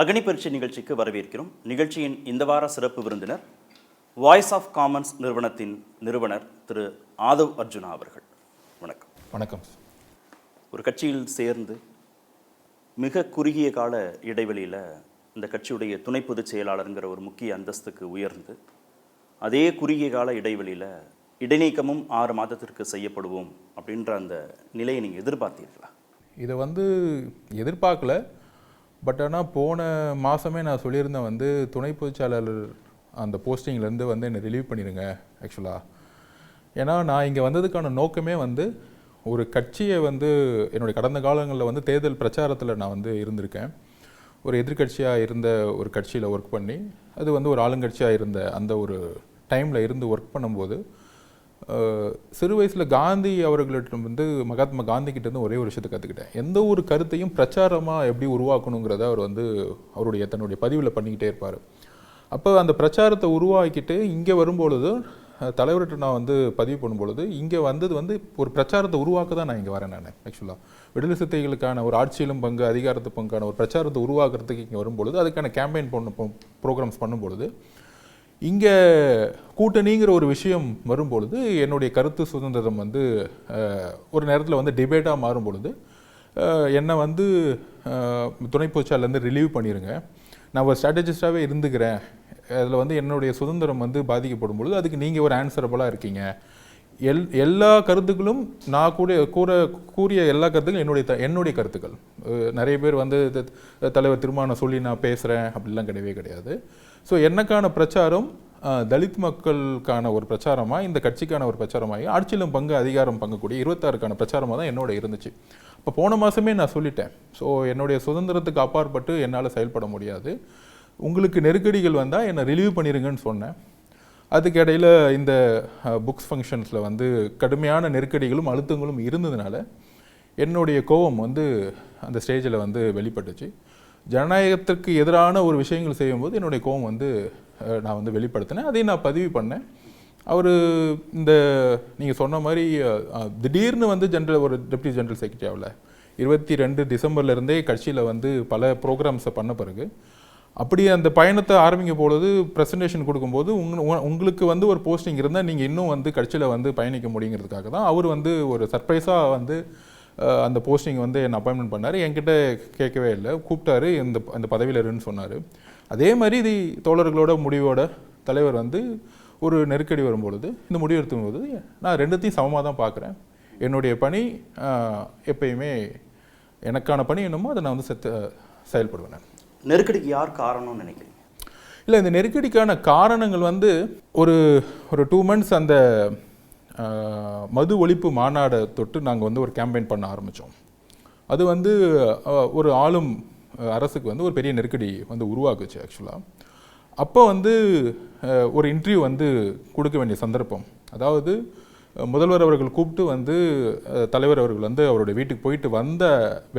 அக்னி பரீட்சை நிகழ்ச்சிக்கு வரவேற்கிறோம். நிகழ்ச்சியின் இந்த வார சிறப்பு விருந்தினர் வாய்ஸ் ஆஃப் காமன்ஸ் நிறுவனத்தின் நிறுவனர் திரு ஆதவ் அர்ஜுனா அவர்கள். வணக்கம். வணக்கம். ஒரு கட்சியில் சேர்ந்து மிக குறுகிய கால இடைவெளியில் இந்த கட்சியுடைய துணை பொதுச் செயலாளருங்கிற ஒரு முக்கிய அந்தஸ்துக்கு உயர்ந்து அதே குறுகிய கால இடைவெளியில் இடைநீக்கமும் 6 மாதத்திற்கு செய்யப்படுவோம் அப்படின்ற அந்த நிலையை நீங்கள் எதிர்பார்த்தீர்களா? இதை எதிர்பார்க்கல. பட் ஆனால் போன மாதமே நான் சொல்லியிருந்தேன் துணை பொதுச்செயலாளர் அந்த போஸ்டிங்லேருந்து என்னை ரிலீவ் பண்ணிடுங்க ஆக்சுவலாக. ஏன்னா நான் இங்கே வந்ததுக்கான நோக்கமே ஒரு கட்சியை என்னுடைய கடந்த காலங்களில் தேர்தல் பிரச்சாரத்தில் நான் இருந்திருக்கேன். ஒரு எதிர்கட்சியாக இருந்த ஒரு கட்சியில் ஒர்க் பண்ணி அது ஒரு ஆளுங்கட்சியாக இருந்த அந்த ஒரு டைமில் இருந்து ஒர்க் பண்ணும்போது சிறு வயசில் காந்தி அவர்களிட்ட மகாத்மா காந்தி கிட்டேருந்து ஒரே ஒரு விஷயத்தை கற்றுக்கிட்டேன். எந்த ஒரு கருத்தையும் பிரச்சாரமாக எப்படி உருவாக்கணுங்கிறத அவர் அவருடைய தன்னுடைய பதிவில் பண்ணிக்கிட்டே இருப்பார். அப்போ அந்த பிரச்சாரத்தை உருவாக்கிட்டு இங்கே வரும்பொழுது தலைவர்கிட்ட நான் பதிவு பண்ணும்பொழுது இங்கே வந்தது ஒரு பிரச்சாரத்தை உருவாக்க தான் நான் இங்கே வரேன். நான் ஆக்சுவலாக விடுதலை சிறுத்தைகளுக்கான ஒரு ஆட்சியிலும் பங்கு அதிகாரத்து பங்கான ஒரு பிரச்சாரத்தை உருவாக்குறதுக்கு இங்கே வரும்பொழுது அதுக்கான கேம்பெயின் ப்ரோக்ராம்ஸ் பண்ணும்பொழுது இங்கே கூட்டணிங்கிற ஒரு விஷயம் வரும்பொழுது என்னுடைய கருத்து சுதந்திரம் ஒரு நேரத்தில் டிபேட்டாக மாறும் பொழுது என்னை துணை பொதுச்செயலாளர்லேருந்து ரிலீவ் பண்ணிடுங்க, நான் ஒரு ஸ்ட்ராட்டஜிஸ்டாகவே இருந்துக்கிறேன், அதில் என்னுடைய சுதந்திரம் பாதிக்கப்படும் பொழுது அதுக்கு நீங்கள் ஒரு ஆன்சரபுளாக இருக்கீங்க, எல்லா கருத்துக்களும் நான் கூறிய எல்லா கருத்துக்களும் என்னுடைய கருத்துக்கள். நிறைய பேர் தலைவர் திருமாவளவன் சொல்லி நான் பேசுகிறேன் அப்படிலாம் கிடையவே கிடையாது. ஸோ எனக்கான பிரச்சாரம் தலித் மக்களுக்கான ஒரு பிரச்சாரமாக, இந்த கட்சிக்கான ஒரு பிரச்சாரமாகி ஆட்சியிலும் பங்கு அதிகாரம் பங்கக்கூடிய 26க்கான பிரச்சாரமாக தான் என்னோட இருந்துச்சு. இப்போ போன மாதமே நான் சொல்லிட்டேன். ஸோ என்னுடைய சுதந்திரத்துக்கு அப்பாற்பட்டு என்னால் செயல்பட முடியாது, உங்களுக்கு நெருக்கடிகள் வந்தால் என்னை ரிலீவ் பண்ணிடுங்கன்னு சொன்னேன். அதுக்கு இடையில் இந்த புக்ஸ் ஃபங்க்ஷன்ஸில் கடுமையான நெருக்கடிகளும் அழுத்தங்களும் இருந்ததுனால என்னுடைய கோபம் அந்த ஸ்டேஜில் வெளிப்பட்டுச்சு. ஜனநாயகத்திற்கு எதிரான ஒரு விஷயங்கள் செய்யும்போது என்னுடைய கோபம் நான் வெளிப்படுத்தினேன். அதையும் நான் பதிவு பண்ணேன். அவர் இந்த நீங்கள் சொன்ன மாதிரி திடீர்னு ஒரு டெப்டி ஜெனரல் செக்ரட்டரியாவில் 22 டிசம்பர்லேருந்தே கட்சியில் பல ப்ரோக்ராம்ஸை பண்ண பிறகு அப்படியே அந்த பயணத்தை ஆரம்பிக்கும் பொழுது ப்ரெசன்டேஷன் கொடுக்கும்போது உங்களுக்கு ஒரு போஸ்டிங் இருந்தால் நீங்கள் இன்னும் கட்சியில் பயணிக்க முடியுங்கிறதுக்காக தான் அவர் ஒரு சர்ப்ரைஸாக அந்த போஸ்டிங் என்னை அப்பாயின்மெண்ட் பண்ணார். என்கிட்ட கேட்கவே இல்லை, கூப்பிட்டாரு, இந்த பதவியில் இருன்னு சொன்னார். அதே மாதிரி இது தோழர்களோட முடிவோட தலைவர் ஒரு நெருக்கடி வரும்பொழுது இந்த முடிவு எடுத்தும்போது நான் ரெண்டுத்தையும் சமமாக தான் பார்க்குறேன். என்னுடைய பணி எப்பயுமே எனக்கான பணி என்னமோ அதை நான் செயல்படுவேன். நெருக்கடிக்கு யார் காரணம்னு நினைக்கிறீங்க? இல்லை, இந்த நெருக்கடிக்கான காரணங்கள் ஒரு 2 months அந்த மது ஒழிப்பு மாநாடை தொட்டு நாங்கள் ஒரு கேம்பெயின் பண்ண ஆரம்பித்தோம். அது ஒரு ஆளும் அரசுக்கு ஒரு பெரிய நெருக்கடி உருவாக்குச்சு ஆக்சுவலாக. அப்போ ஒரு இன்டர்வியூ கொடுக்க வேண்டிய சந்தர்ப்பம், அதாவது முதல்வர் அவர்கள் கூப்பிட்டு தலைவர் அவர்கள் அவருடைய வீட்டுக்கு போயிட்டு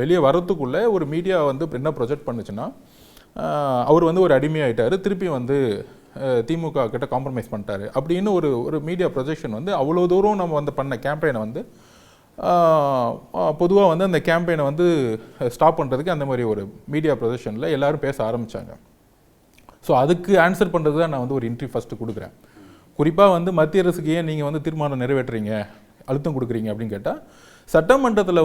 வெளியே வரத்துக்குள்ளே ஒரு மீடியா என்ன ப்ரொஜெக்ட் பண்ணுச்சுன்னா அவர் ஒரு அடிமையாயிட்டார், திருப்பி திமுக கிட்ட காம்ப்ரமைஸ் பண்ணிட்டாரு அப்படின்னு ஒரு மீடியா ப்ரொஜெக்ஷன் அவ்வளோ தூரம் நம்ம பண்ண கேம்பெயினை பொதுவாக அந்த கேம்பெயினை ஸ்டாப் பண்ணுறதுக்கு அந்த மாதிரி ஒரு மீடியா ப்ரொஜெக்ஷனில் எல்லோரும் பேச ஆரம்பித்தாங்க. ஸோ அதுக்கு ஆன்சர் பண்ணுறது தான் நான் ஒரு இன்டர்வியூ ஃபஸ்ட்டு கொடுக்குறேன். குறிப்பாக மத்திய அரசுக்கு ஏன் நீங்கள் தீர்மானம் நிறைவேற்றுறீங்க, அழுத்தம் கொடுக்குறீங்க அப்படின்னு கேட்டால், சட்டமன்றத்தில்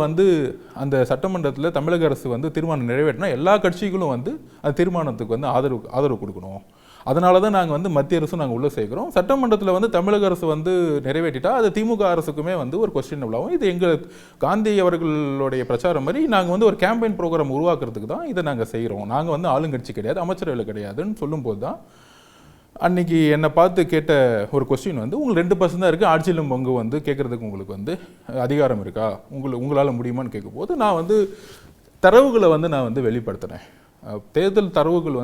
அந்த சட்டமன்றத்தில் தமிழக அரசு தீர்மானம் நிறைவேற்றினா எல்லா கட்சிகளும் அந்த தீர்மானத்துக்கு ஆதரவு கொடுக்கணும். அதனால தான் நாங்கள் மத்திய அரசும் நாங்கள் உள்ளே சேர்க்குறோம். சட்டமன்றத்தில் தமிழக அரசு நிறைவேற்றிட்டா அது திமுக அரசுக்குமே ஒரு கொஸ்டினபிளாகும். இது எங்கள் காந்தி அவர்களுடைய பிரச்சாரம் மாதிரி நாங்கள் ஒரு கேம்பெயின் ப்ரோக்ராம் உருவாக்குறதுக்கு தான் இதை நாங்கள் செய்கிறோம். நாங்கள் ஆளுங்கட்சி கிடையாது, அமைச்சரவையில் கிடையாதுன்னு சொல்லும்போது தான் அன்றைக்கி என்னை பார்த்து கேட்ட ஒரு கொஸ்டின் உங்களுக்கு 2% தான் இருக்குது, ஆட்சியிலும் பங்கு கேட்குறதுக்கு உங்களுக்கு அதிகாரம் இருக்கா, உங்களால் முடியுமான்னு கேட்கும்போது நான் தரவுகளை நான் வெளிப்படுத்தினேன். தேர்தல் தரவுகள்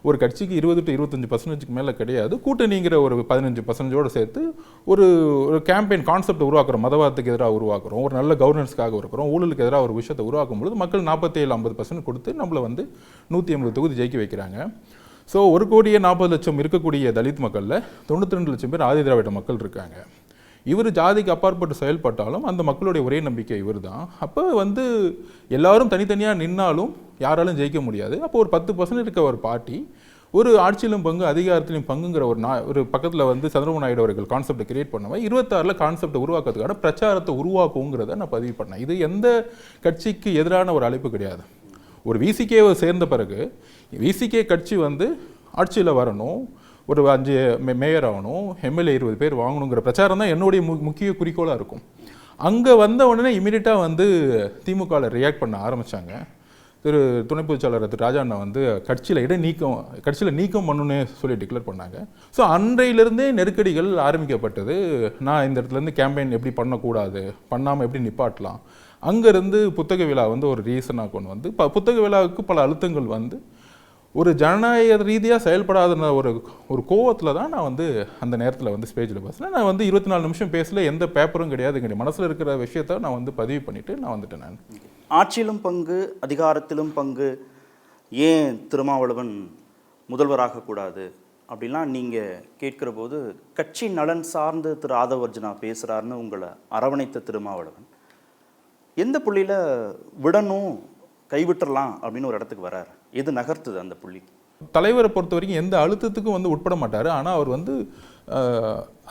ஒரு கட்சிக்கு 20 to 25% மேலே கிடையாது, கூட்டணிங்கிற ஒரு 15% சேர்த்து ஒரு கேம்பெயின் கான்செப்டை உருவாக்குறோம், மதவாதத்துக்கு எதிராக உருவாக்குறோம், ஒரு நல்ல கவர்னன்ஸ்க்காக இருக்கிறோம், ஊழலுக்கு எதிராக ஒரு விஷயத்தை உருவாக்கும் பொழுது மக்கள் 47-50% கொடுத்து நம்மளை 180 தொகுதி ஜெயிக்க வைக்கிறாங்க. ஸோ 1,40,00,000 இருக்கக்கூடிய தலித் மக்களில் 92 லட்சம் பேர் ஆதி திராவிட மக்கள் இருக்காங்க. இவர் ஜாதிக்கு அப்பாற்பட்டு செயல்பட்டாலும் அந்த மக்களுடைய ஒரே நம்பிக்கை இவர் தான். அப்போ வந்து எல்லாரும் தனித்தனியாக நின்னாலும் யாராலும் ஜெயிக்க முடியாது. அப்போ ஒரு 10% இருக்க ஒரு பார்ட்டி ஒரு ஆட்சியிலும் பங்கு அதிகாரத்திலும் பங்குங்கிற ஒரு பக்கத்தில் வந்து சந்திரபாபு நாயுடு அவர்கள் கான்செப்டை கிரியேட் பண்ணவன் 26 கான்செப்டை உருவாக்குறதுக்கான பிரச்சாரத்தை உருவாக்குங்கிறத நான் பதிவு பண்ணேன். இது எந்த கட்சிக்கு எதிரான ஒரு அழைப்பு கிடையாது. ஒரு விசிகேவை சேர்ந்த பிறகு விசிகே கட்சி வந்து ஆட்சியில் வரணும், ஒரு 5 மேயர் ஆகணும், எம்எல்ஏ 20 பேர் வாங்கணுங்கிற பிரச்சாரம் தான் என்னுடைய முக்கிய குறிக்கோளாக இருக்கும். அங்கே வந்த உடனே இமீடியட்டாக வந்து திமுகவில் ரியாக்ட் பண்ண ஆரம்பித்தாங்க. துணை பொதுச்செயலாளர் ராஜா அண்ணா வந்து கட்சியில் நீக்கம் பண்ணணுன்னே சொல்லி டிக்ளேர் பண்ணாங்க. ஸோ அன்றையிலிருந்தே நெருக்கடிகள் ஆரம்பிக்கப்பட்டது. நான் இந்த இடத்துலேருந்து கேம்பெயின் எப்படி பண்ணக்கூடாது, பண்ணாமல் எப்படி நிப்பாட்டலாம், அங்கேருந்து புத்தக விழா வந்து ஒரு ரீசனாக கொண்டு வந்து புத்தக விழாவுக்கு பல அழுத்தங்கள் வந்து ஒரு ஜனநாயக ரீதியாக செயல்படாத ஒரு கோவத்தில் தான் நான் வந்து அந்த நேரத்தில் வந்து ஸ்டேஜில் பேசினேன். நான் வந்து 24 நிமிஷம் பேசல, எந்த பேப்பரும் கிடையாது, எங்களுடைய மனசில் இருக்கிற விஷயத்த நான் வந்து பதிவு பண்ணிவிட்டு நான் வந்துட்டேன். நான் ஆட்சியிலும் பங்கு அதிகாரத்திலும் பங்கு, ஏன் திருமாவளவன் முதல்வராகக்கூடாது அப்படின்லாம் நீங்கள் கேட்குற போது கட்சி நலன் சார்ந்து திரு ஆதவர்ஜுனா பேசுகிறாருன்னு உங்களை அரவணைத்த திருமாவளவன் எந்த புள்ளியில் விடணும், கைவிட்டுறலாம் அப்படின்னு ஒரு இடத்துக்கு வர்றாரு? எது நகர்த்துது அந்த புள்ளி? தலைவரை பொறுத்த வரைக்கும் எந்த அழுத்தத்துக்கும் வந்து உட்பட மாட்டார். ஆனால் அவர் வந்து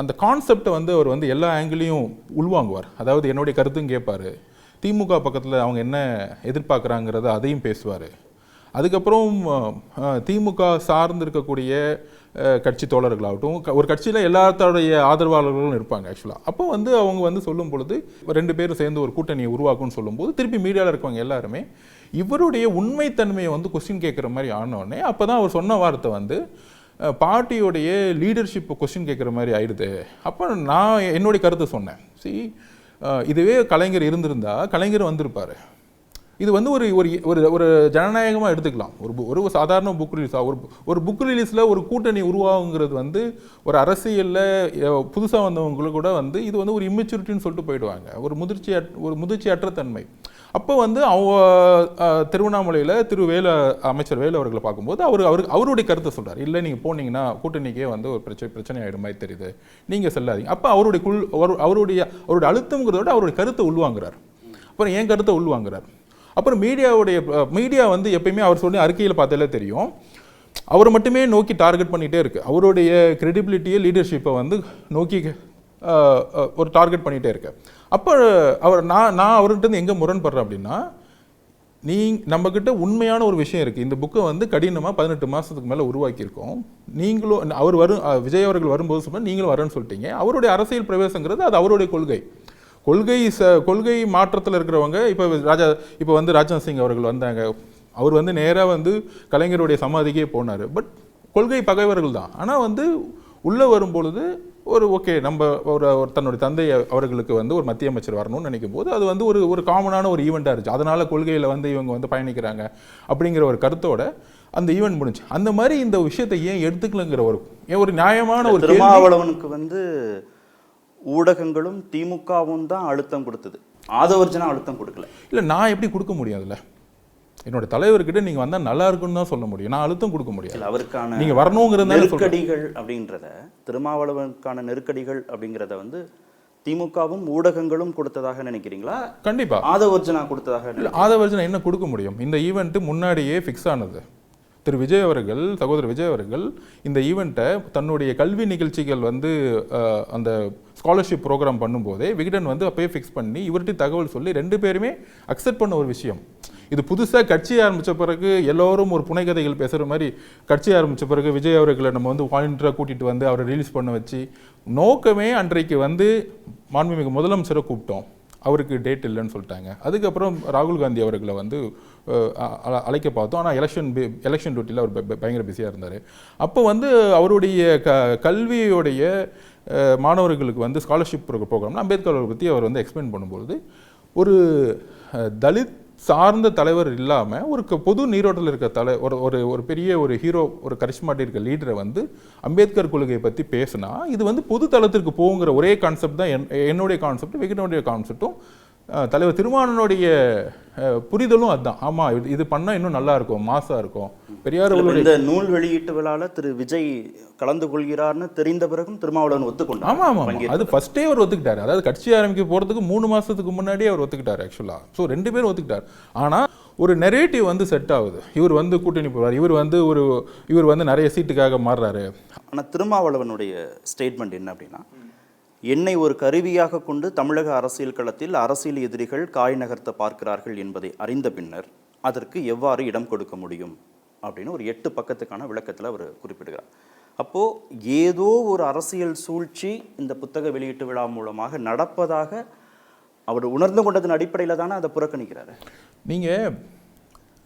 அந்த கான்செப்டை வந்து அவர் வந்து எல்லா ஆங்கிலையும் உள்வாங்குவார். அதாவது என்னுடைய கருத்தும் கேட்பார், திமுக பக்கத்தில் அவங்க என்ன எதிர்பார்க்குறாங்கிறத அதையும் பேசுவார். அதுக்கப்புறம் திமுக சார்ந்து இருக்கக்கூடிய கட்சி தோழர்களாகட்டும், ஒரு கட்சியில் எல்லாத்தோடைய ஆதரவாளர்களும் இருப்பாங்க ஆக்சுவலாக. அப்போ வந்து அவங்க வந்து சொல்லும் பொழுது 2 பேரும் சேர்ந்து ஒரு கூட்டணியை உருவாக்கும்னு சொல்லும்போது திருப்பி மீடியாவில் இருக்கவங்க எல்லாருமே இவருடைய உண்மைத்தன்மையை வந்து கொஸ்டின் கேட்குற மாதிரி ஆனோடனே அப்போ தான் அவர் சொன்ன வார்த்தை வந்து பார்ட்டியோடைய லீடர்ஷிப் கொஸ்டின் கேட்குற மாதிரி ஆயிடுது. அப்போ நான் என்னுடைய கருத்தை சொன்னேன். இதுவே கலைஞர் இருந்திருந்தா கலைஞர் வந்திருப்பார். இது வந்து ஒரு ஒரு ஒரு ஜனநாயகமாக எடுத்துக்கலாம். ஒரு சாதாரண புக் ரிலீஸாக ஒரு புக் ரிலீஸில் ஒரு கூட்டணி உருவாகுங்கிறது வந்து ஒரு அரசியலில் புதுசாக வந்தவங்களுக்கு கூட வந்து இது வந்து ஒரு இம்மெச்சூரிட்டின்னு சொல்லிட்டு போயிடுவாங்க, ஒரு முதிர்ச்சியற்ற தன்மை. அப்போ வந்து திருவண்ணாமலையில் அமைச்சர் வேலு அவர்களை பார்க்கும்போது அவருடைய கருத்தை சொல்கிறார், இல்லை நீங்கள் போனீங்கன்னா கூட்டணிக்கே வந்து ஒரு பிரச்சனை ஆகிடும் மாதிரி தெரியுது, நீங்கள் செல்லாதீங்க. அப்போ அவருடைய அழுத்தங்கிறதோட அவருடைய கருத்தை உள்வாங்குறார். அப்புறம் என் கருத்தை உள்வாங்குறார். அப்புறம் மீடியா வந்து எப்பயுமே அவர் சொல்லி அறிக்கையில் பார்த்தாலே தெரியும், அவரை மட்டுமே நோக்கி டார்கெட் பண்ணிகிட்டே இருக்குது. அவருடைய கிரெடிபிலிட்டியை லீடர்ஷிப்பை வந்து நோக்கி ஒரு டார்கெட் பண்ணிகிட்டே இருக்கு. அப்போ நான் அவர்கிட்ட எங்கே முரண்படுறேன் அப்படின்னா, நம்மக்கிட்ட உண்மையான ஒரு விஷயம் இருக்குது. இந்த புக்கை வந்து கடினமாக 18 மாதத்துக்கு மேலே உருவாக்கியிருக்கோம். நீங்களும் விஜய் அவர்கள் வரும்போது சொன்னால் நீங்களும் வரேன்னு சொல்லிட்டீங்க. அவருடைய அரசியல் பிரவேசங்கிறது அது அவருடைய கொள்கை மாற்றத்தில் இருக்கிறவங்க. இப்போ வந்து ராஜ்நாத் சிங் அவர்கள் வந்தாங்க, அவர் வந்து நேராக வந்து கலைஞருடைய சமாதிக்கே போனார். பட் கொள்கை பகைவர்கள் தான். ஆனால் வந்து உள்ளே வரும்பொழுது ஓகே நம்ம தன்னுடைய தந்தை அவர்களுக்கு வந்து ஒரு மத்திய அமைச்சர் வரணும்னு நினைக்கும் போது அது வந்து ஒரு காமனான ஒரு ஈவெண்ட்டாக இருந்துச்சு. அதனால கொள்கையில் வந்து இவங்க வந்து பயணிக்கிறாங்க அப்படிங்கிற ஒரு கருத்தோட அந்த ஈவெண்ட் முடிஞ்சு. அந்த மாதிரி இந்த விஷயத்தை ஏன் எடுத்துக்கலங்கிற ஒரு நியாயமான ஒரு திருமாவளவனுக்கு வந்து ஊடகங்களும் திமுகவும் தான் அழுத்தம் கொடுத்தது, ஆதவர்ஜுனா அழுத்தம் கொடுக்கல. இல்லை, நான் எப்படி கொடுக்க முடியும்? அதில் என்னோட தலைவர்கிட்ட நீங்கள் வந்தால் நல்லா இருக்குன்னு தான் சொல்ல முடியும், நான் அழுத்தம் கொடுக்க முடியாது. அவருக்கான நீங்கள் வரணுங்கிறத நெருக்கடிகள் அப்படின்றத, திருமாவளவனுக்கான நெருக்கடிகள் அப்படிங்கிறத வந்து திமுகவும் ஊடகங்களும் கொடுத்ததாக நினைக்கிறீங்களா? கண்டிப்பா ஆதவர்ஜுனா கொடுத்ததாக. ஆதவர்ஜுனா என்ன கொடுக்க முடியும்? இந்த ஈவெண்ட் முன்னாடியே ஃபிக்ஸ் ஆனது. சகோதரர் விஜய் அவர்கள் இந்த ஈவெண்ட்டை தன்னுடைய கல்வி நிகழ்ச்சிகள் வந்து அந்த ஸ்காலர்ஷிப் ப்ரோக்ராம் பண்ணும்போதே விகடன் வந்து அப்பயே ஃபிக்ஸ் பண்ணி இவர்கிட்ட தகவல் சொல்லி 2 பேருமே அக்செப்ட் பண்ண ஒரு விஷயம். இது புதுசாக கட்சி ஆரம்பித்த பிறகு எல்லோரும் ஒரு புனைகதைகள் பேசுகிற மாதிரி கட்சி ஆரம்பித்த பிறகு விஜய் அவர்களை நம்ம வந்து வாலண்டியராக கூட்டிகிட்டு வந்து அவரை ரிலீஸ் பண்ண வச்சு நோக்கமே அன்றைக்கு வந்து மாண்புமிகு முதலமைச்சரை கூப்பிட்டோம், அவருக்கு டேட் இல்லைன்னு சொல்லிட்டாங்க. அதுக்கப்புறம் ராகுல் காந்தி அவர்களை வந்து அழைக்க பார்த்தோம். ஆனால் எலெக்ஷன் டியூட்டியில் அவர் பயங்கர பிஸியாக இருந்தார். அப்போ வந்து அவருடைய கல்வியோடைய மாணவர்களுக்கு வந்து ஸ்காலர்ஷிப் ப்ரோக்ராம்னா அம்பேத்கர் அவரை பற்றி அவர் வந்து எக்ஸ்பிளைன் பண்ணும்பொழுது ஒரு தலித் சார்ந்த தலைவர் இல்லாமல் ஒரு பொது நீரோட்டத்தில் இருக்க ஒரு பெரிய ஒரு ஹீரோ, ஒரு கரிஷ்மாட்டி இருக்க லீடரை வந்து அம்பேத்கர் கொள்கையை பற்றி பேசினா இது வந்து பொது தளத்திற்கு போகுங்கிற ஒரே கான்செப்ட் தான் என்னுடைய கான்செப்ட், விகடனுடைய கான்செப்டும் தலைவர் திருமாவளவனுடைய புரிதலும் அதுதான். ஆமாம், இது பண்ணால் இன்னும் நல்லா இருக்கும், மாசாக இருக்கும். பெரியார் இந்த நூல் வெளியீட்டு விழாவில் திரு விஜய் கலந்து கொள்கிறார்னு தெரிந்த பிறகும் திருமாவளவன் ஒத்துக்கொண்டார். ஆமாம், அது ஃபர்ஸ்டே அவர் ஒத்துக்கிட்டார். அதாவது கட்சி ஆரம்பிக்க போகிறதுக்கு 3 மாதத்துக்கு முன்னாடியே அவர் ஒத்துக்கிட்டார் ஆக்சுவலாக. ஸோ 2 பேரும் ஒத்துக்கிட்டார். ஆனால் ஒரு நெரேட்டிவ் வந்து செட் ஆகுது. இவர் வந்து கூட்டணி போவார், இவர் வந்து நிறைய சீட்டுக்காக மாறுறாரு. ஆனால் திருமாவளவனுடைய ஸ்டேட்மெண்ட் என்ன அப்படின்னா, என்னை ஒரு கருவியாக கொண்டு தமிழக அரசியல் களத்தில் அரசியல் எதிரிகள் காய் நகர்த்த பார்க்கிறார்கள் என்பதை அறிந்த பின்னர் அதற்கு எவ்வாறு இடம் கொடுக்க முடியும் அப்படின்னு ஒரு 8 பக்கத்துக்கான விளக்கத்தில் அவர் குறிப்பிடுகிறார். அப்போது ஏதோ ஒரு அரசியல் சூழ்ச்சி இந்த புத்தக வெளியீட்டு விழா மூலமாக நடப்பதாக அவர் உணர்ந்து கொண்டதன் அடிப்படையில் தானே அதை புறக்கணிக்கிறாரு. நீங்கள்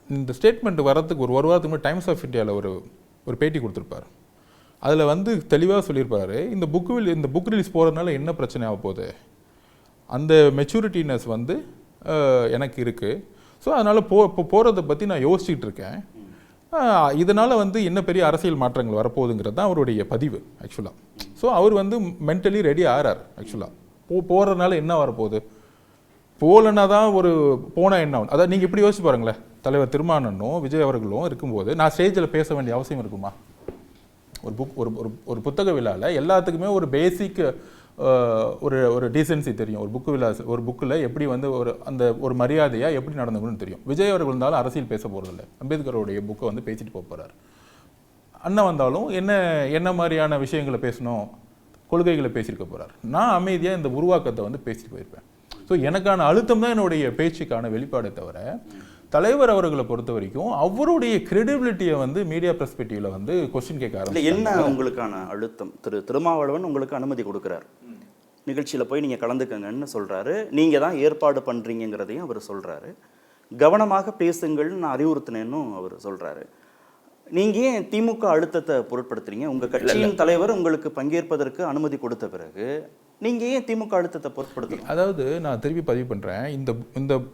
இந்த ஸ்டேட்மெண்ட் வரதுக்கு ஒரு வாரத்துக்கு முன்னாடி டைம்ஸ் ஆஃப் இந்தியாவில் ஒரு பேட்டி கொடுத்துருப்பார். அதில் வந்து தெளிவாக சொல்லியிருப்பாரு, இந்த புக் ரிலீஸ் போகிறதுனால என்ன பிரச்சனை ஆக போகுது, அந்த மெச்சூரிட்டினஸ் வந்து எனக்கு இருக்குது. ஸோ அதனால் போகிறத பற்றி நான் யோசிச்சுட்டு இருக்கேன். இதனால் வந்து என்ன பெரிய அரசியல் மாற்றங்கள் வரப்போகுதுங்கிறது தான் அவருடைய பதிவு ஆக்சுவலாக. ஸோ அவர் வந்து மென்டலி ரெடி ஆகிறார் ஆக்சுவலாக. போகிறதுனால என்ன வரப்போகுது, போகலன்னா தான் போனால் என்ன ஆகும். அதாவது நீங்கள் இப்படி யோசிச்சு பாருங்களேன், தலைவர் திருமாவளவனும் விஜய் அவர்களும் இருக்கும்போது நான் ஸ்டேஜில் பேச வேண்டிய அவசியம் இருக்குமா? ஒரு புத்தக விழாவில் எல்லாத்துக்குமே ஒரு பேசிக் ஒரு டீசென்சி தெரியும். ஒரு புக்கில் எப்படி வந்து ஒரு மரியாதையாக எப்படி நடந்துக்கணும்னு தெரியும். விஜய் அவர்கள் இருந்தாலும் அரசியல் பேச போகிறதில்ல, அம்பேத்கருடைய புக்கை வந்து பேசிட்டு போகிறார். அண்ணன் வந்தாலும் என்ன மாதிரியான விஷயங்களை பேசணும், கொள்கைகளை பேசியிருக்க போகிறார். நான் அமைதியாக இந்த உருவாக்கத்தை வந்து பேசிட்டு போயிருப்பேன். ஸோ எனக்கான அழுத்தம் தான் என்னுடைய பேச்சுக்கான வெளிப்பாடை தவிர, தலைவர் அவர்களை பொறுத்த வரைக்கும் அவருடைய கிரெடிபிலிட்டியை வந்து மீடியா பெர்ஸ்பெக்டிவ்ல வந்து கொஸ்டின் கேட்க ஆரம்பிச்சு. என்ன உங்களுக்கான அழுத்தம்? திருமாவளவன் உங்களுக்கு அனுமதி கொடுக்குறாரு, நிகழ்ச்சியில் போய் நீங்கள் கலந்துக்கங்கன்னு சொல்கிறாரு, நீங்கள் தான் ஏற்பாடு பண்ணுறீங்கிறதையும் அவர் சொல்கிறாரு, கவனமாக பேசுங்கள்னு நான் அறிவுறுத்தினேன்னு அவர் சொல்கிறாரு. நீங்கள் ஏன் திமுக அழுத்தத்தை பொருட்படுத்துறீங்க? உங்கள் கட்சியின் தலைவர் உங்களுக்கு பங்கேற்பதற்கு அனுமதி கொடுத்த பிறகு நீங்கள் ஏன் திமுக அழுத்தத்தை பொருட்படுத்துறீங்க? அதாவது நான் திருப்பி பதிவு பண்ணுறேன்,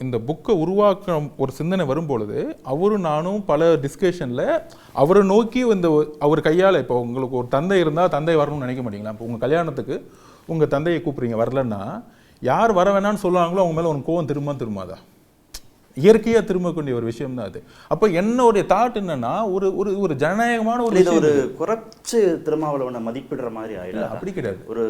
இந்த புக்கை உருவாக்க ஒரு சிந்தனை வரும்பொழுது அவரும் நானும் பல டிஸ்கஷனில் அவரை நோக்கி அவர் கையால், இப்போ உங்களுக்கு ஒரு தந்தை இருந்தால் தந்தை வரணும்னு நினைக்க மாட்டீங்களா? இப்போ உங்கள் கல்யாணத்துக்கு உங்கள் தந்தையை கூப்பிட்றீங்க, வரலன்னா யார் வர வேணான்னு சொல்லுவாங்களோ அவங்க மேலே உனக்கு கோவம் திரும்பாதா? இயற்கையாக திரும்பக்கூடிய ஒரு விஷயம் தான் அது. அப்போ என்னுடைய தாட் என்னன்னா, ஒரு ஜனநாயகமான ஒரு குறைச்சு திருமாவளவனை மதிப்பிடுற மாதிரி ஆயிடும். அப்படி கிடையாது. ஒரு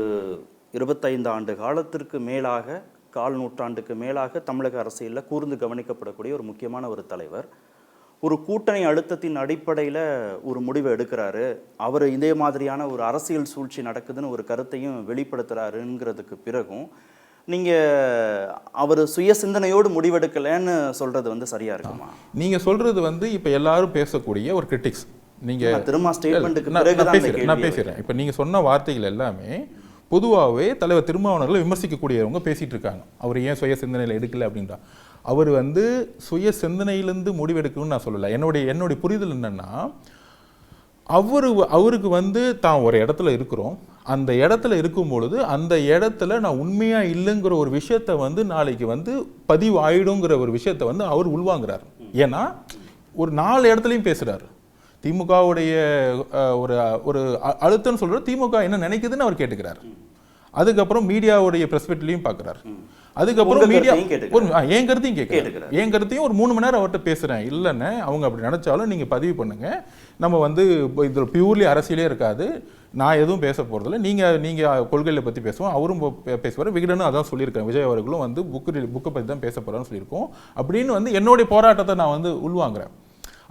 25 ஆண்டு காலத்திற்கு மேலாக, 1/4 நூற்றாண்டுக்கு மேலாக தமிழக அரசியலில் கூர்ந்து கவனிக்கப்படக்கூடிய ஒரு முக்கியமான ஒரு தலைவர் ஒரு கூட்டணி அழுத்தத்தின் அடிப்படையில் ஒரு முடிவை எடுக்கிறாரு. அவர் இதே மாதிரியான ஒரு அரசியல் சூழ்ச்சி நடக்குதுன்னு ஒரு கருத்தையும் வெளிப்படுத்துகிறாருங்கிறதுக்கு பிறகும் நீங்கள் அவர் சுய சிந்தனையோடு முடிவெடுக்கலைன்னு சொல்கிறது வந்து சரியாக இருக்குமா? நீங்கள் சொல்கிறது வந்து இப்போ எல்லாரும் பேசக்கூடிய ஒரு கிரிட்டிக்ஸ். நீங்கள் திரும்ப ஸ்டேட்மெண்ட்டுக்கு நான் பேசுகிறேன். இப்போ நீங்கள் சொன்ன வார்த்தைகள் எல்லாமே பொதுவாகவே தலைவர் திருமாவளவனை விமர்சிக்கக்கூடியவங்க பேசிகிட்டு இருக்காங்க. அவர் ஏன் சுய சிந்தனையில் எடுக்கலை அப்படின்றா. அவர் வந்து சுய சிந்தனையிலேருந்து முடிவெடுக்கணும்னு நான் சொல்லலை. என்னுடைய புரிதல் என்னென்னா, அவருக்கு வந்து தான் ஒரு இடத்துல இருக்கிறோம், அந்த இடத்துல இருக்கும் பொழுது அந்த இடத்துல நான் உண்மையாக இல்லைங்கிற ஒரு விஷயத்த வந்து நாளைக்கு வந்து பதிவு ஆயிடுங்கிற ஒரு விஷயத்த வந்து அவர் உள்வாங்கிறார். ஏன்னா ஒரு 4 இடத்துலையும் பேசுகிறார். திமுகவுடைய ஒரு அழுத்தம்னு சொல்கிற திமுக என்ன நினைக்குதுன்னு அவர் கேட்டுக்கிறார். அதுக்கப்புறம் மீடியாவுடைய பெர்ஸ்பெக்டிவ்லையும் பார்க்குறார். அதுக்கப்புறம் மீடியா என் கருத்தையும் கேட்குறாரு. என் கருத்தையும் ஒரு 3 மணி நேரம் அவர்கிட்ட பேசுகிறேன். இல்லைன்னு அவங்க அப்படி நினச்சாலும் நீங்கள் பதிவு பண்ணுங்கள், நம்ம வந்து இதில் பியூர்லி அரசியலே இருக்காது, நான் எதுவும் பேச போகிறதில்ல, நீங்கள் கொள்கைகளை பற்றி பேசுவோம், அவரும் பேசுவார், விகடனும் அதான் சொல்லியிருக்கேன், விஜய் அவர்களும் வந்து புக்கை பற்றி தான் பேச போகிறான்னு சொல்லியிருக்கோம் அப்படின்னு வந்து என்னுடைய போராட்டத்தை நான் வந்து உள்வாங்குறேன்.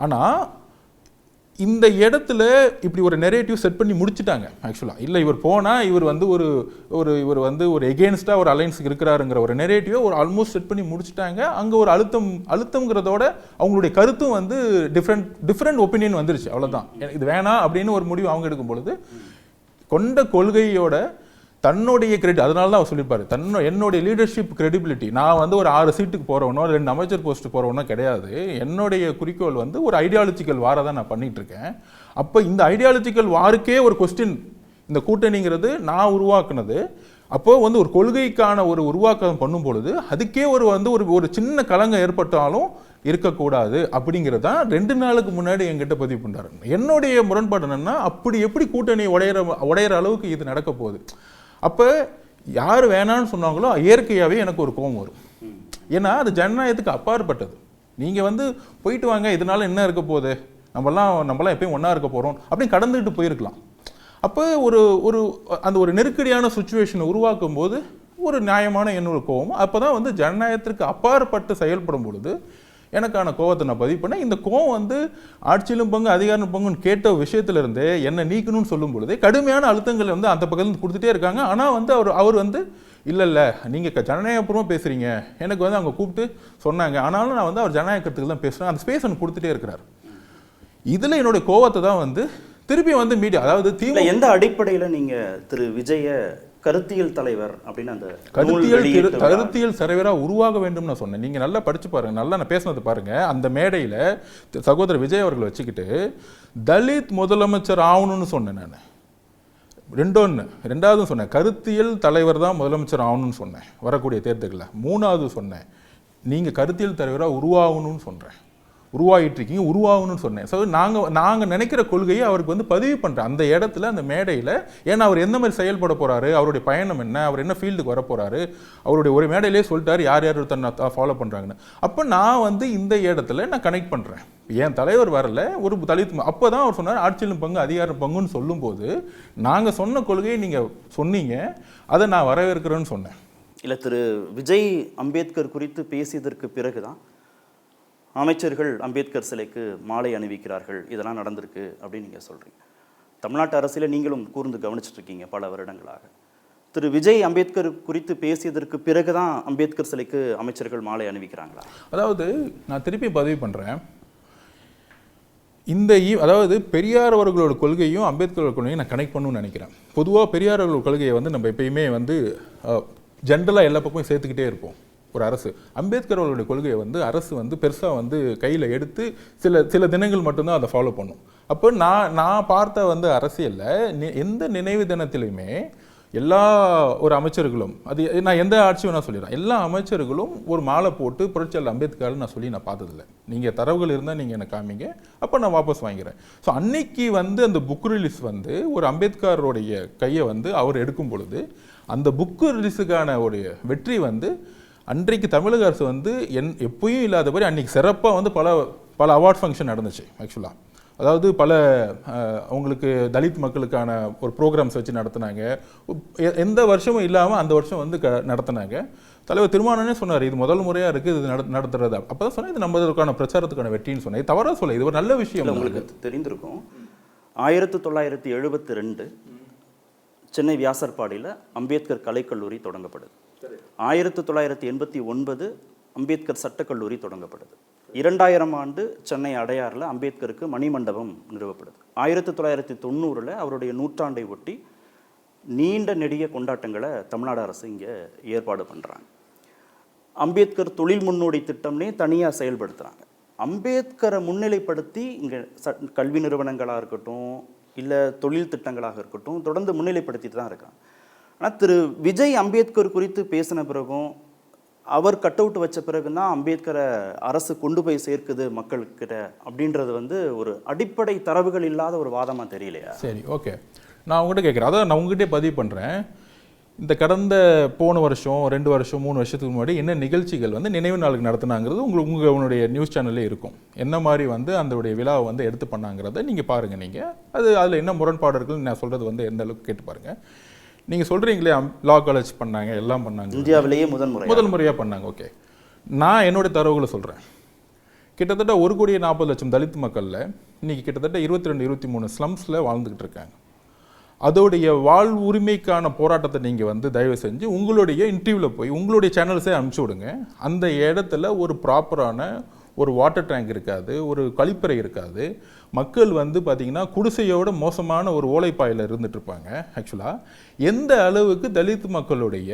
ஆனால் இந்த இடத்துல இப்படி ஒரு நெரேட்டிவ் செட் பண்ணி முடிச்சுட்டாங்க ஆக்சுவலாக. இல்லை இவர் போனால் இவர் வந்து ஒரு எகெயின்ஸ்டாக ஒரு அலைன்ஸுக்கு இருக்கிறாருங்கிற ஒரு நெரேட்டிவை ஒரு ஆல்மோஸ்ட் செட் பண்ணி முடிச்சுட்டாங்க. அங்கே ஒரு அழுத்தம்ங்கிறதோட அவங்களுடைய கருத்தும் வந்து டிஃப்ரெண்ட் ஒப்பீனியன் வந்துருச்சு. அவ்வளோதான். இது வேணாம் அப்படின்னு ஒரு முடிவு அவங்க எடுக்கும் பொழுது கொண்ட கொள்கையோட தன்னுடைய கிரெடிட், அதனால தான் அவர் சொல்லியிருப்பாரு, என்னுடைய லீடர்ஷிப் கிரெடிபிலிட்டி, நான் வந்து ஒரு 6 சீட்டுக்கு போகிறவனோ 2 அமைச்சர் போஸ்ட்டு போகிறவனோ கிடையாது. என்னுடைய குறிக்கோள் வந்து ஒரு ஐடியாலஜிக்கல் வாரை தான் நான் பண்ணிட்டு இருக்கேன். அப்போ இந்த ஐடியாலஜிக்கல் வாருக்கே ஒரு கொஸ்டின், இந்த கூட்டணிங்கிறது நான் உருவாக்குனது. அப்போது வந்து ஒரு கொள்கைக்கான ஒரு உருவாக்கம் பண்ணும் பொழுது அதுக்கே ஒரு சின்ன கலங்கம் ஏற்பட்டாலும் இருக்கக்கூடாது அப்படிங்கிறது தான் 2 நாளுக்கு முன்னாடி என்கிட்ட பதிவு பண்ணுறாரு. என்னுடைய முரண்பாடு என்னென்னா, அப்படி எப்படி கூட்டணி உடையிற அளவுக்கு இது நடக்க போகுது. அப்போ யார் வேணான்னு சொன்னாங்களோ இயற்கையாகவே எனக்கு ஒரு கோபம் வரும். ஏன்னா அது ஜனநாயகத்துக்கு அப்பாற்பட்டது. நீங்கள் வந்து போயிட்டு வாங்க, இதனால என்ன இருக்க போகுது, நம்மளாம் எப்பயும் ஒன்றா இருக்க போகிறோம் அப்படின்னு கடந்துட்டு போயிருக்கலாம். அப்போ ஒரு அந்த ஒரு நெருக்கடியான சுச்சுவேஷனை உருவாக்கும் போது ஒரு நியாயமான என்னோட கோவம், அப்போ தான் வந்து ஜனநாயகத்திற்கு அப்பாற்பட்டு செயல்படும் பொழுது எனக்கான கோவத்தை நான் பதிவு பண்ணேன். இந்த கோவம் வந்து ஆட்சியிலும் பங்கு அதிகாரம் பங்குன்னு கேட்ட விஷயத்திலிருந்து என்னை நீக்கணும்னு சொல்லும் பொழுது கடுமையான அழுத்தங்கள் வந்து அந்த பக்கத்தில் கொடுத்துட்டே இருக்காங்க. ஆனால் வந்து அவர் வந்து இல்லை நீங்கள் ஜனநாயகபூர்வமாக பேசுகிறீங்க, எனக்கு வந்து அவங்க கூப்பிட்டு சொன்னாங்க, ஆனாலும் நான் வந்து அவர் ஜனநாயகத்துக்கு தான் பேசுகிறேன், அந்த ஸ்பேஸ் எனக்கு கொடுத்துட்டே இருக்கிறார். இதில் என்னுடைய கோவத்தை தான் வந்து திருப்பி வந்து மீடியா, அதாவது எந்த அடிப்படையில் நீங்கள் திரு விஜய கருத்தியல் தலைவர் அப்படின்னு அந்த கருத்தியல் தலைவராக உருவாக வேண்டும் நான் சொன்னேன். நீங்கள் நல்லா படிச்சு பாருங்க, நல்லா நான் பேசினது பாருங்க. அந்த மேடையில் சகோதரர் விஜய் அவர்களை வச்சுக்கிட்டு தலித் முதலமைச்சர் ஆகணும்னு சொன்னேன் நான். ரெண்டாவது சொன்னேன் கருத்தியல் தலைவர் தான் முதலமைச்சர் ஆகணும்னு சொன்னேன் வரக்கூடிய தேர்தல்களில். மூணாவது சொன்னேன் நீங்கள் கருத்தியல் தலைவராக உருவாகணும்னு சொல்கிறேன், உருவாகிட்டு இருக்கீங்க, உருவாகணும்னு சொன்னேன். ஸோ நாங்கள் நினைக்கிற கொள்கையை அவருக்கு வந்து பதிவு பண்ணுறேன் அந்த இடத்துல, அந்த மேடையில். ஏன்னா அவர் எந்த மாதிரி செயல்பட போகிறாரு, அவருடைய பயணம் என்ன, அவர் என்ன ஃபீல்டுக்கு வர போகிறாரு, அவருடைய ஒரு மேடையிலே சொல்லிட்டார் யார் தன்னை ஃபாலோ பண்ணுறாங்கன்னு. அப்போ நான் வந்து இந்த இடத்துல நான் கனெக்ட் பண்ணுறேன். என் தலைவர் வரல, ஒரு தலித், அப்போ தான் அவர் சொன்னார் ஆட்சியிலும் பங்கு அதிகாரம் பங்குன்னு சொல்லும்போது நாங்கள் சொன்ன கொள்கையை நீங்கள் சொன்னீங்க, அதை நான் வரவேற்கிறேன்னு சொன்னேன். இல்லை, திரு விஜய் அம்பேத்கர் குறித்து பேசியதற்கு பிறகு தான் அமைச்சர்கள் அம்பேத்கர் சிலைக்கு மாலை அணிவிக்கிறார்கள், இதெல்லாம் நடந்திருக்கு அப்படின்னு நீங்கள் சொல்கிறீங்க. தமிழ்நாட்டு அரசியலை நீங்களும் கூர்ந்து கவனிச்சுட்டு இருக்கீங்க பல வருடங்களாக. திரு விஜய் அம்பேத்கர் குறித்து பேசியதற்கு பிறகு தான் அம்பேத்கர் சிலைக்கு அமைச்சர்கள் மாலை அணிவிக்கிறாங்களா? அதாவது நான் திருப்பி பதிவு பண்ணுறேன், அதாவது பெரியார் அவர்களோட கொள்கையும் அம்பேத்கர் கொள்கையும் நான் கனெக்ட் பண்ணணும்னு நினைக்கிறேன். பொதுவாக பெரியார் அவர்களோட கொள்கையை வந்து நம்ம எப்பயுமே வந்து ஜென்ரலாக எல்லா பக்கமும் சேர்த்துக்கிட்டே இருப்போம் ஒரு அரசு. அம்பேத்கர் அவர்களுடைய கொள்கையை வந்து அரசு வந்து பெருசாக வந்து கையில் எடுத்து சில தினங்கள் மட்டும்தான் அதை ஃபாலோ பண்ணும். அப்போ நான் பார்த்த வந்து அரசியலில் எந்த நினைவு தினத்திலையுமே எல்லா ஒரு அமைச்சர்களும், அது நான் எந்த ஆட்சியும் நான் சொல்லிடுறேன், எல்லா அமைச்சர்களும் ஒரு மாலை போட்டு புரட்சியாளர் அம்பேத்கர் நான் சொல்லி நான் பார்த்ததில்லை. நீங்கள் தரவுகள் இருந்தால் நீங்கள் எனக்கு காமிங்க, அப்போ நான் வாபஸ் வாங்கிறேன். ஸோ அன்னைக்கு வந்து அந்த புக் ரிலீஸ் வந்து ஒரு அம்பேத்கருடைய கையை வந்து அவர் எடுக்கும் பொழுது அந்த புக்கு ரிலீஸுக்கான ஒரு வெற்றி வந்து அன்றைக்கு தமிழக அரசு வந்து எப்பயும் இல்லாதபடி அன்றைக்கி சிறப்பாக வந்து பல அவார்ட் ஃபங்க்ஷன் நடந்துச்சு. ஆக்சுவலாக அதாவது பல அவங்களுக்கு தலித் மக்களுக்கான ஒரு ப்ரோக்ராம்ஸ் வச்சு நடத்தினாங்க. எந்த வருஷமும் இல்லாமல் அந்த வருஷம் வந்து நடத்தினாங்க. தலைவர் திருமாவளவனே சொன்னார் இது முதல் முறையாக இருக்குது இது நடத்துறது. அப்போ தான் சொன்னேன் இது நம்மளுக்கான பிரச்சாரத்துக்கான வெற்றின்னு சொன்னேன். தவறாக சொல்ல, இது ஒரு நல்ல விஷயம். உங்களுக்கு தெரிந்திருக்கும், 1972 சென்னை வியாசர்பாடியில் அம்பேத்கர் கலைக்கல்லூரி தொடங்கப்படுது. 1989 அம்பேத்கர் சட்டக்கல்லூரி தொடங்கப்படுது. 2000 ஆண்டு சென்னை அடையாறில் அம்பேத்கருக்கு மணிமண்டபம் நிறுவப்படுது. 1990 அவருடைய நூற்றாண்டை ஒட்டி நீண்ட நெடிய கொண்டாட்டங்களை தமிழ்நாடு அரசு இங்கே ஏற்பாடு பண்ணுறாங்க. அம்பேத்கர் தொழில் முன்னோடி திட்டம்னே தனியாக செயல்படுத்துகிறாங்க. அம்பேத்கரை முன்னிலைப்படுத்தி இங்கே கல்வி நிறுவனங்களாக இருக்கட்டும், இல்லை தொழில் திட்டங்களாக இருக்கட்டும், தொடர்ந்து முன்னிலைப்படுத்திட்டு தான் இருக்காங்க. ஆனால் திரு விஜய் அம்பேத்கர் குறித்து பேசின பிறகும், அவர் கட் அவுட் வச்ச பிறகு தான் அம்பேத்கரை அரசு கொண்டு போய் சேர்க்குது மக்கள்கிட்ட அப்படின்றது வந்து ஒரு அடிப்படை தரவுகள் இல்லாத ஒரு வாதமாக தெரியலையா? சரி, ஓகே, நான் உங்கள்கிட்ட கேட்குறேன், அதான் நான் உங்கள்கிட்டே பதிவு பண்ணுறேன். இந்த கடந்த போன வருஷம் 2 வருஷம் 3 வருஷத்துக்கு முன்னாடி என்ன நிகழ்ச்சிகள் வந்து நினைவு நாளுக்கு நடத்தினாங்கிறது உங்களுடைய நியூஸ் சேனல்லே இருக்கும். என்ன மாதிரி வந்து அந்த விழாவை வந்து எடுத்து பண்ணாங்கிறத நீங்கள் பாருங்கள். நீங்கள் அதில் என்ன முரண்பாடு இருக்குன்னு நான் சொல்கிறது வந்து எந்த அளவுக்கு கேட்டு பாருங்கள். நீங்கள் சொல்கிறீங்களே லா காலேஜ் பண்ணாங்க, எல்லாம் பண்ணாங்க, இந்தியாவிலேயே முதல் முறையாக பண்ணாங்க. ஓகே, நான் என்னுடைய தரவுகளை சொல்கிறேன். கிட்டத்தட்ட 1,40,00,000 தலித் மக்களில் இன்றைக்கி கிட்டத்தட்ட 22-23 ஸ்லம்ஸில் வாழ்ந்துக்கிட்டு இருக்காங்க. அதோடைய வாழ்வு உரிமைக்கான போராட்டத்தை நீங்கள் வந்து தயவு செஞ்சு உங்களுடைய இன்டர்வியூவில் போய் உங்களுடைய சேனல்ஸே அனுப்பிச்சி விடுங்க. அந்த இடத்துல ஒரு ப்ராப்பரான ஒரு வாட்டர் டேங்க் இருக்காது, ஒரு கழிப்பறை இருக்காது. மக்கள் வந்து பார்த்திங்கன்னா குடிசையோட மோசமான ஒரு ஓலைப்பாயில் இருந்துட்டு இருப்பாங்க. ஆக்சுவலாக எந்த அளவுக்கு தலித் மக்களுடைய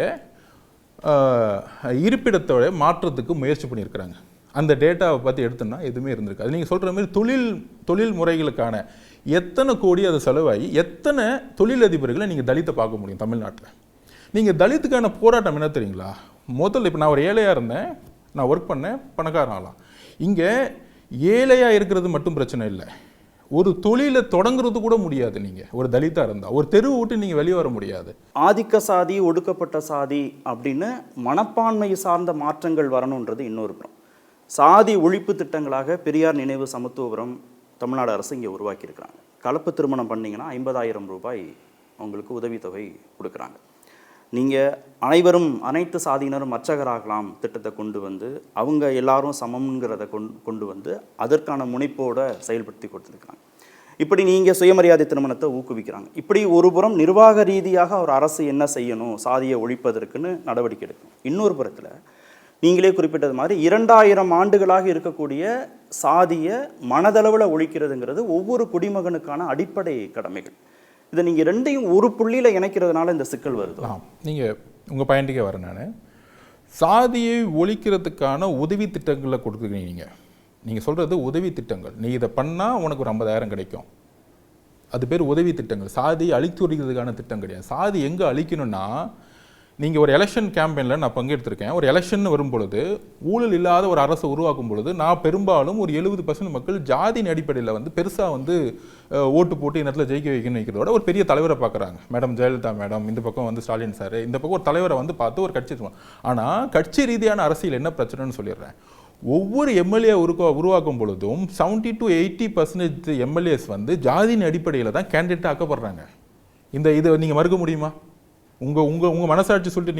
இருப்பிடத்தோட மாற்றத்துக்கு முயற்சி பண்ணியிருக்கிறாங்க அந்த டேட்டாவை பார்த்து எடுத்தோன்னா எதுவுமே இருந்திருக்காது. நீங்கள் சொல்கிற மாதிரி தொழில் முறைகளுக்கான எத்தனை கோடி அது செலவாகி எத்தனை தொழிலதிபர்களை நீங்கள் தலித்தை பார்க்க முடியும் தமிழ்நாட்டில். நீங்கள் தலித்துக்கான போராட்டம் என்ன தெரியுங்களா? முதல்ல இப்போ நான் ஒரு ஏழையாக இருந்தேன், நான் ஒர்க் பண்ணேன், பணக்காரன் ஆகலாம். இங்கே ஏழையாக இருக்கிறது மட்டும் பிரச்சனை இல்லை. ஒரு தொழிலை தொடங்குறது கூட முடியாது. நீங்கள் ஒரு தலிதா இருந்தால் ஒரு தெருவு விட்டு நீங்கள் வெளியே வர முடியாது. ஆதிக்க சாதி, ஒடுக்கப்பட்ட சாதி அப்படின்னு மனப்பான்மை சார்ந்த மாற்றங்கள் வரணுன்றது இன்னொரு புறம். சாதி ஒழிப்பு திட்டங்களாக பெரியார் நினைவு சமத்துவபுரம் தமிழ்நாடு அரசு இங்கே உருவாக்கியிருக்கிறாங்க. கலப்பு திருமணம் பண்ணிங்கன்னா 50,000 ரூபாய் அவங்களுக்கு உதவித்தொகை கொடுக்குறாங்க. நீங்கள் அனைவரும் அனைத்து சாதியினரும் அர்ச்சகராகலாம் திட்டத்தை கொண்டு வந்து அவங்க எல்லாரும் சமம்ங்கிறத கொண்டு வந்து அதற்கான முனைப்போடு செயல்படுத்தி கொடுத்துருக்குறாங்க. இப்படி நீங்கள் சுயமரியாதை திருமணத்தை ஊக்குவிக்கிறாங்க. இப்படி ஒரு புறம் நிர்வாக ரீதியாக ஒரு அரசு என்ன செய்யணும் சாதியை ஒழிப்பதற்குன்னு நடவடிக்கை எடுக்கணும். இன்னொரு புறத்தில் நீங்களே குறிப்பிட்டது மாதிரி 2000 ஆண்டுகளாக இருக்கக்கூடிய சாதியை மனதளவில் ஒழிக்கிறதுங்கிறது ஒவ்வொரு குடிமகனுக்கான அடிப்படை கடமைகள். இதை நீங்கள் ரெண்டையும் ஒரு புள்ளியில் இணைக்கிறதுனால இந்த சிக்கல் வருது. நீங்கள் உங்கள் பாயிண்ட்டுக்கே வரேன். நான் சாதியை ஒழிக்கிறதுக்கான உதவி திட்டங்களை கொடுத்துருக்கீங்க. நீங்கள் சொல்கிறது உதவி திட்டங்கள். நீ இதை பண்ணால் உனக்கு ஒரு 50,000 கிடைக்கும். அது பேர் உதவி திட்டங்கள். சாதியை அழித்து ஒழிக்கிறதுக்கான திட்டம் கிடையாது. சாதி எங்கே அழிக்கணும்னா, நீங்கள் ஒரு எலெக்ஷன் கேம்பெயினில் நான் பங்கெடுத்திருக்கேன். ஒரு எலெக்ஷன் வரும்பொழுது ஊழல் இல்லாத ஒரு அரசை உருவாக்கும் பொழுது நான் பெரும்பாலும் ஒரு 70% மக்கள் ஜாதியின் அடிப்படையில் வந்து பெருசாக வந்து ஓட்டு போட்டு இந்த இடத்துல ஜெயிக்க வைக்கணும்னு வைக்கிறதோட ஒரு பெரிய தலைவரை பார்க்குறாங்க. மேடம் ஜெயலலிதா மேடம், இந்த பக்கம் வந்து ஸ்டாலின் சார், இந்த பக்கம் ஒரு தலைவரை வந்து பார்த்து ஒரு கட்சி. ஆனால் கட்சி ரீதியான அரசியல் என்ன பிரச்சனைன்னு சொல்லிடுறேன். ஒவ்வொரு எம்எல்ஏ உருவாக்கும் பொழுதும் 70 to 80% எம்எல்ஏஸ் வந்து ஜாதியின் அடிப்படையில் தான் கேண்டிடேட் ஆக்கப்படுறாங்க. இதை நீங்கள் மறுக்க முடியுமா? உங்க மனசாட்சி சொல்லிட்டு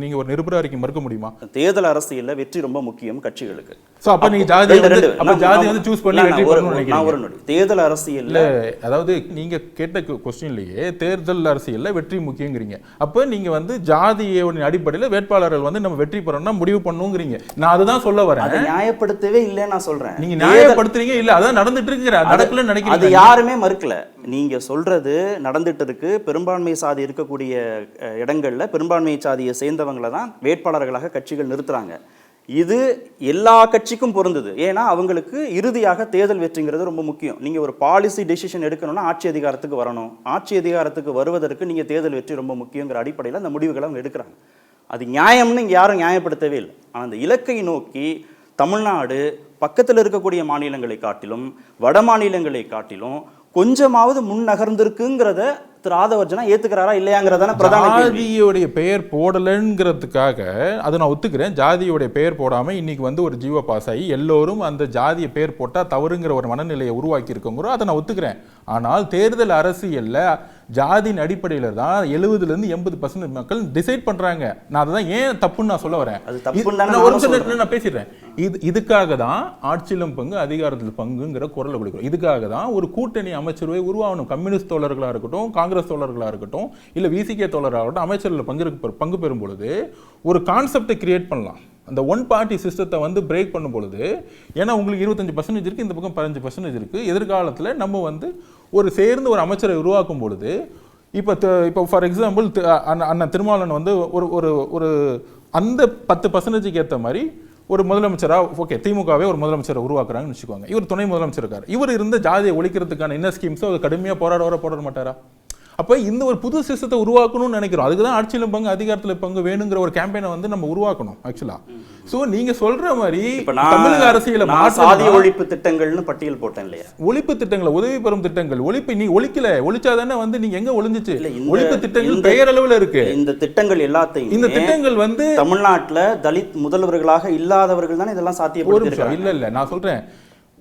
நீங்க ஒரு நிருபரா இருக்கீங்க, மறுக்க முடியுமா? தேர்தல் அரசியல்ல வெற்றி ரொம்ப முக்கியம் கட்சிகளுக்கு. சோ அப்ப நீங்க ஜாதி வந்து சூஸ் பண்ணி வெற்றி பண்ணனும்னு நினைக்கிறீங்க. தேர்தல் அரசியல்ல அதாவது நீங்க கேட்ட क्वेश्चनலயே தேர்தல் அரசியல்ல வெற்றி முக்கியம்ங்கறீங்க. அப்ப நீங்க வந்து ஜாதியோட அடிப்படையில் வேட்பாளர்கள் வந்து நம்ம வெற்றி பெறணும்னா முடிவு பண்ணணும்ங்கறீங்க. நான் அதுதான் சொல்ல வரேன். அதை நியாயப்படுத்தவே இல்ல நான் சொல்றேன். நீங்க நியாயப்படுத்துறீங்க இல்ல, அதான் நடந்துட்டு இருக்குங்க. நடக்கல நினைக்கிறீங்க. அது யாருமே மறுக்கல. நீங்க சொல்றது நடந்துட்டு இருக்கு. பெரும்பான்மை சாதி இருக்கக்கூடிய இடங்கள்ல பெரும்பான்மை சாதியை சேர்ந்தவங்களை தான் வேட்பாளர்களாக கட்சிகள் நிறுத்துறாங்க. இது எல்லா கட்சிக்கும் பொருந்தது. ஏன்னா அவங்களுக்கு இறுதியாக தேர்தல் வெற்றிங்கிறது ரொம்ப முக்கியம். நீங்க ஒரு பாலிசி டெசிஷன் எடுக்கணும்னா ஆட்சி அதிகாரத்துக்கு வரணும். ஆட்சி அதிகாரத்துக்கு வருவதற்கு நீங்க தேர்தல் வெற்றி ரொம்ப முக்கியங்கிற அடிப்படையில் அந்த முடிவுகளை அவங்க எடுக்கிறாங்க. அது நியாயம்னு இங்கே யாரும் நியாயப்படுத்தவே இல்லை. ஆனால் அந்த இலக்கை நோக்கி தமிழ்நாடு பக்கத்தில் இருக்கக்கூடிய மாநிலங்களை காட்டிலும் வட மாநிலங்களை காட்டிலும் கொஞ்சமாவது முன் நகர்ந்திருக்குங்கிறத திரு ஆதவர்ஜனா ஏத்துக்கிறாரா இல்லையாங்கிறதான பிரதான ஜாதியோடைய பெயர் போடலங்கிறதுக்காக அதை நான் ஒத்துக்கிறேன். ஜாதியோடைய பெயர் போடாம இன்னைக்கு வந்து ஒரு ஜீவோ பாஸ் ஆகி எல்லோரும் அந்த ஜாதியை பெயர் போட்டா தவறுங்கிற ஒரு மனநிலையை உருவாக்கி இருக்கோங்கிறோம். அதை நான் ஒத்துக்கிறேன். ஆனால் தேர்தல் அரசியல்ல ஜாதியின் அடிப்படையில தான் 70% 80% மக்கள் டிசைட் பண்றாங்க. நான் அதான் ஏன் தப்புன்னு நான் சொல்ல வரேன். நான் பேசிடுறேன். இதுக்காக தான் ஆட்சியிலும் பங்கு அதிகாரத்தில் பங்குங்கிற குரல் கொடுக்கிறோம். இதுக்காக தான் ஒரு கூட்டணி அமைச்சரவை உருவாகணும். கம்யூனிஸ்ட் தோழர்களாக இருக்கட்டும், காங்கிரஸ் தோழர்களாக இருக்கட்டும், இல்லை விசிகே தோழராக இருக்கட்டும், அமைச்சர்கள் பங்கு பெறும் பொழுது ஒரு கான்செப்டை கிரியேட் பண்ணலாம். அந்த ஒன் பார்ட்டி சிஸ்டத்தை வந்து பிரேக் பண்ணும் பொழுது, ஏன்னா உங்களுக்கு 25% இருக்கு, இந்த பக்கம் 15% இருக்கு. எதிர்காலத்தில் நம்ம வந்து ஒரு சேர்ந்து ஒரு அமைச்சரை உருவாக்கும் பொழுது இப்போ ஃபார் எக்ஸாம்பிள் அண்ணன் திருமாவளவன் வந்து ஒரு அந்த 10% ஏற்ற மாதிரி ஒரு முதலமைச்சராக ஓகே திமுகவே ஒரு முதலமைச்சரை உருவாக்குறாங்கன்னு வச்சுக்கோங்க. இவர் துணை முதலமைச்சர் இருக்கார். இவர் இருந்த ஜாதியை ஒழிக்கிறதுக்கான என்ன ஸ்கீம்ஸோ அதை கடுமையாக போராட மாட்டாரா? அப்போ இந்த ஒரு புது சிஸ்டத்தை உருவாக்கணும்னு நினைக்கிறோம். அதுக்கு தான் ஆட்சியிலும் பங்கு அதிகாரத்தில் பங்கு வேணுங்கிற ஒரு கேம்பெயினை வந்து நம்ம உருவாக்கணும் ஆக்சுவலா. ஸோ நீங்க சொல்ற மாதிரி தமிழக அரசியல சாதி ஒழிப்பு திட்டங்கள்னு பட்டியல் போட்டேன் இல்லையா? ஒழிப்பு திட்டங்கள், உதவி பெறும் திட்டங்கள், ஒழிப்பு நீ ஒழிக்கல, ஒழிச்சாதானே வந்து நீங்க எங்க ஒளிஞ்சிச்சு? ஒழிப்பு திட்டங்கள் பெயர் அளவில் இருக்கு. இந்த திட்டங்கள் எல்லாத்தையும் இந்த திட்டங்கள் வந்து தமிழ்நாட்டில் தலித் முதல்வர்களாக இல்லாதவர்கள் தான் இதெல்லாம் சாத்தியப்படுத்தி. இல்ல நான் சொல்றேன்,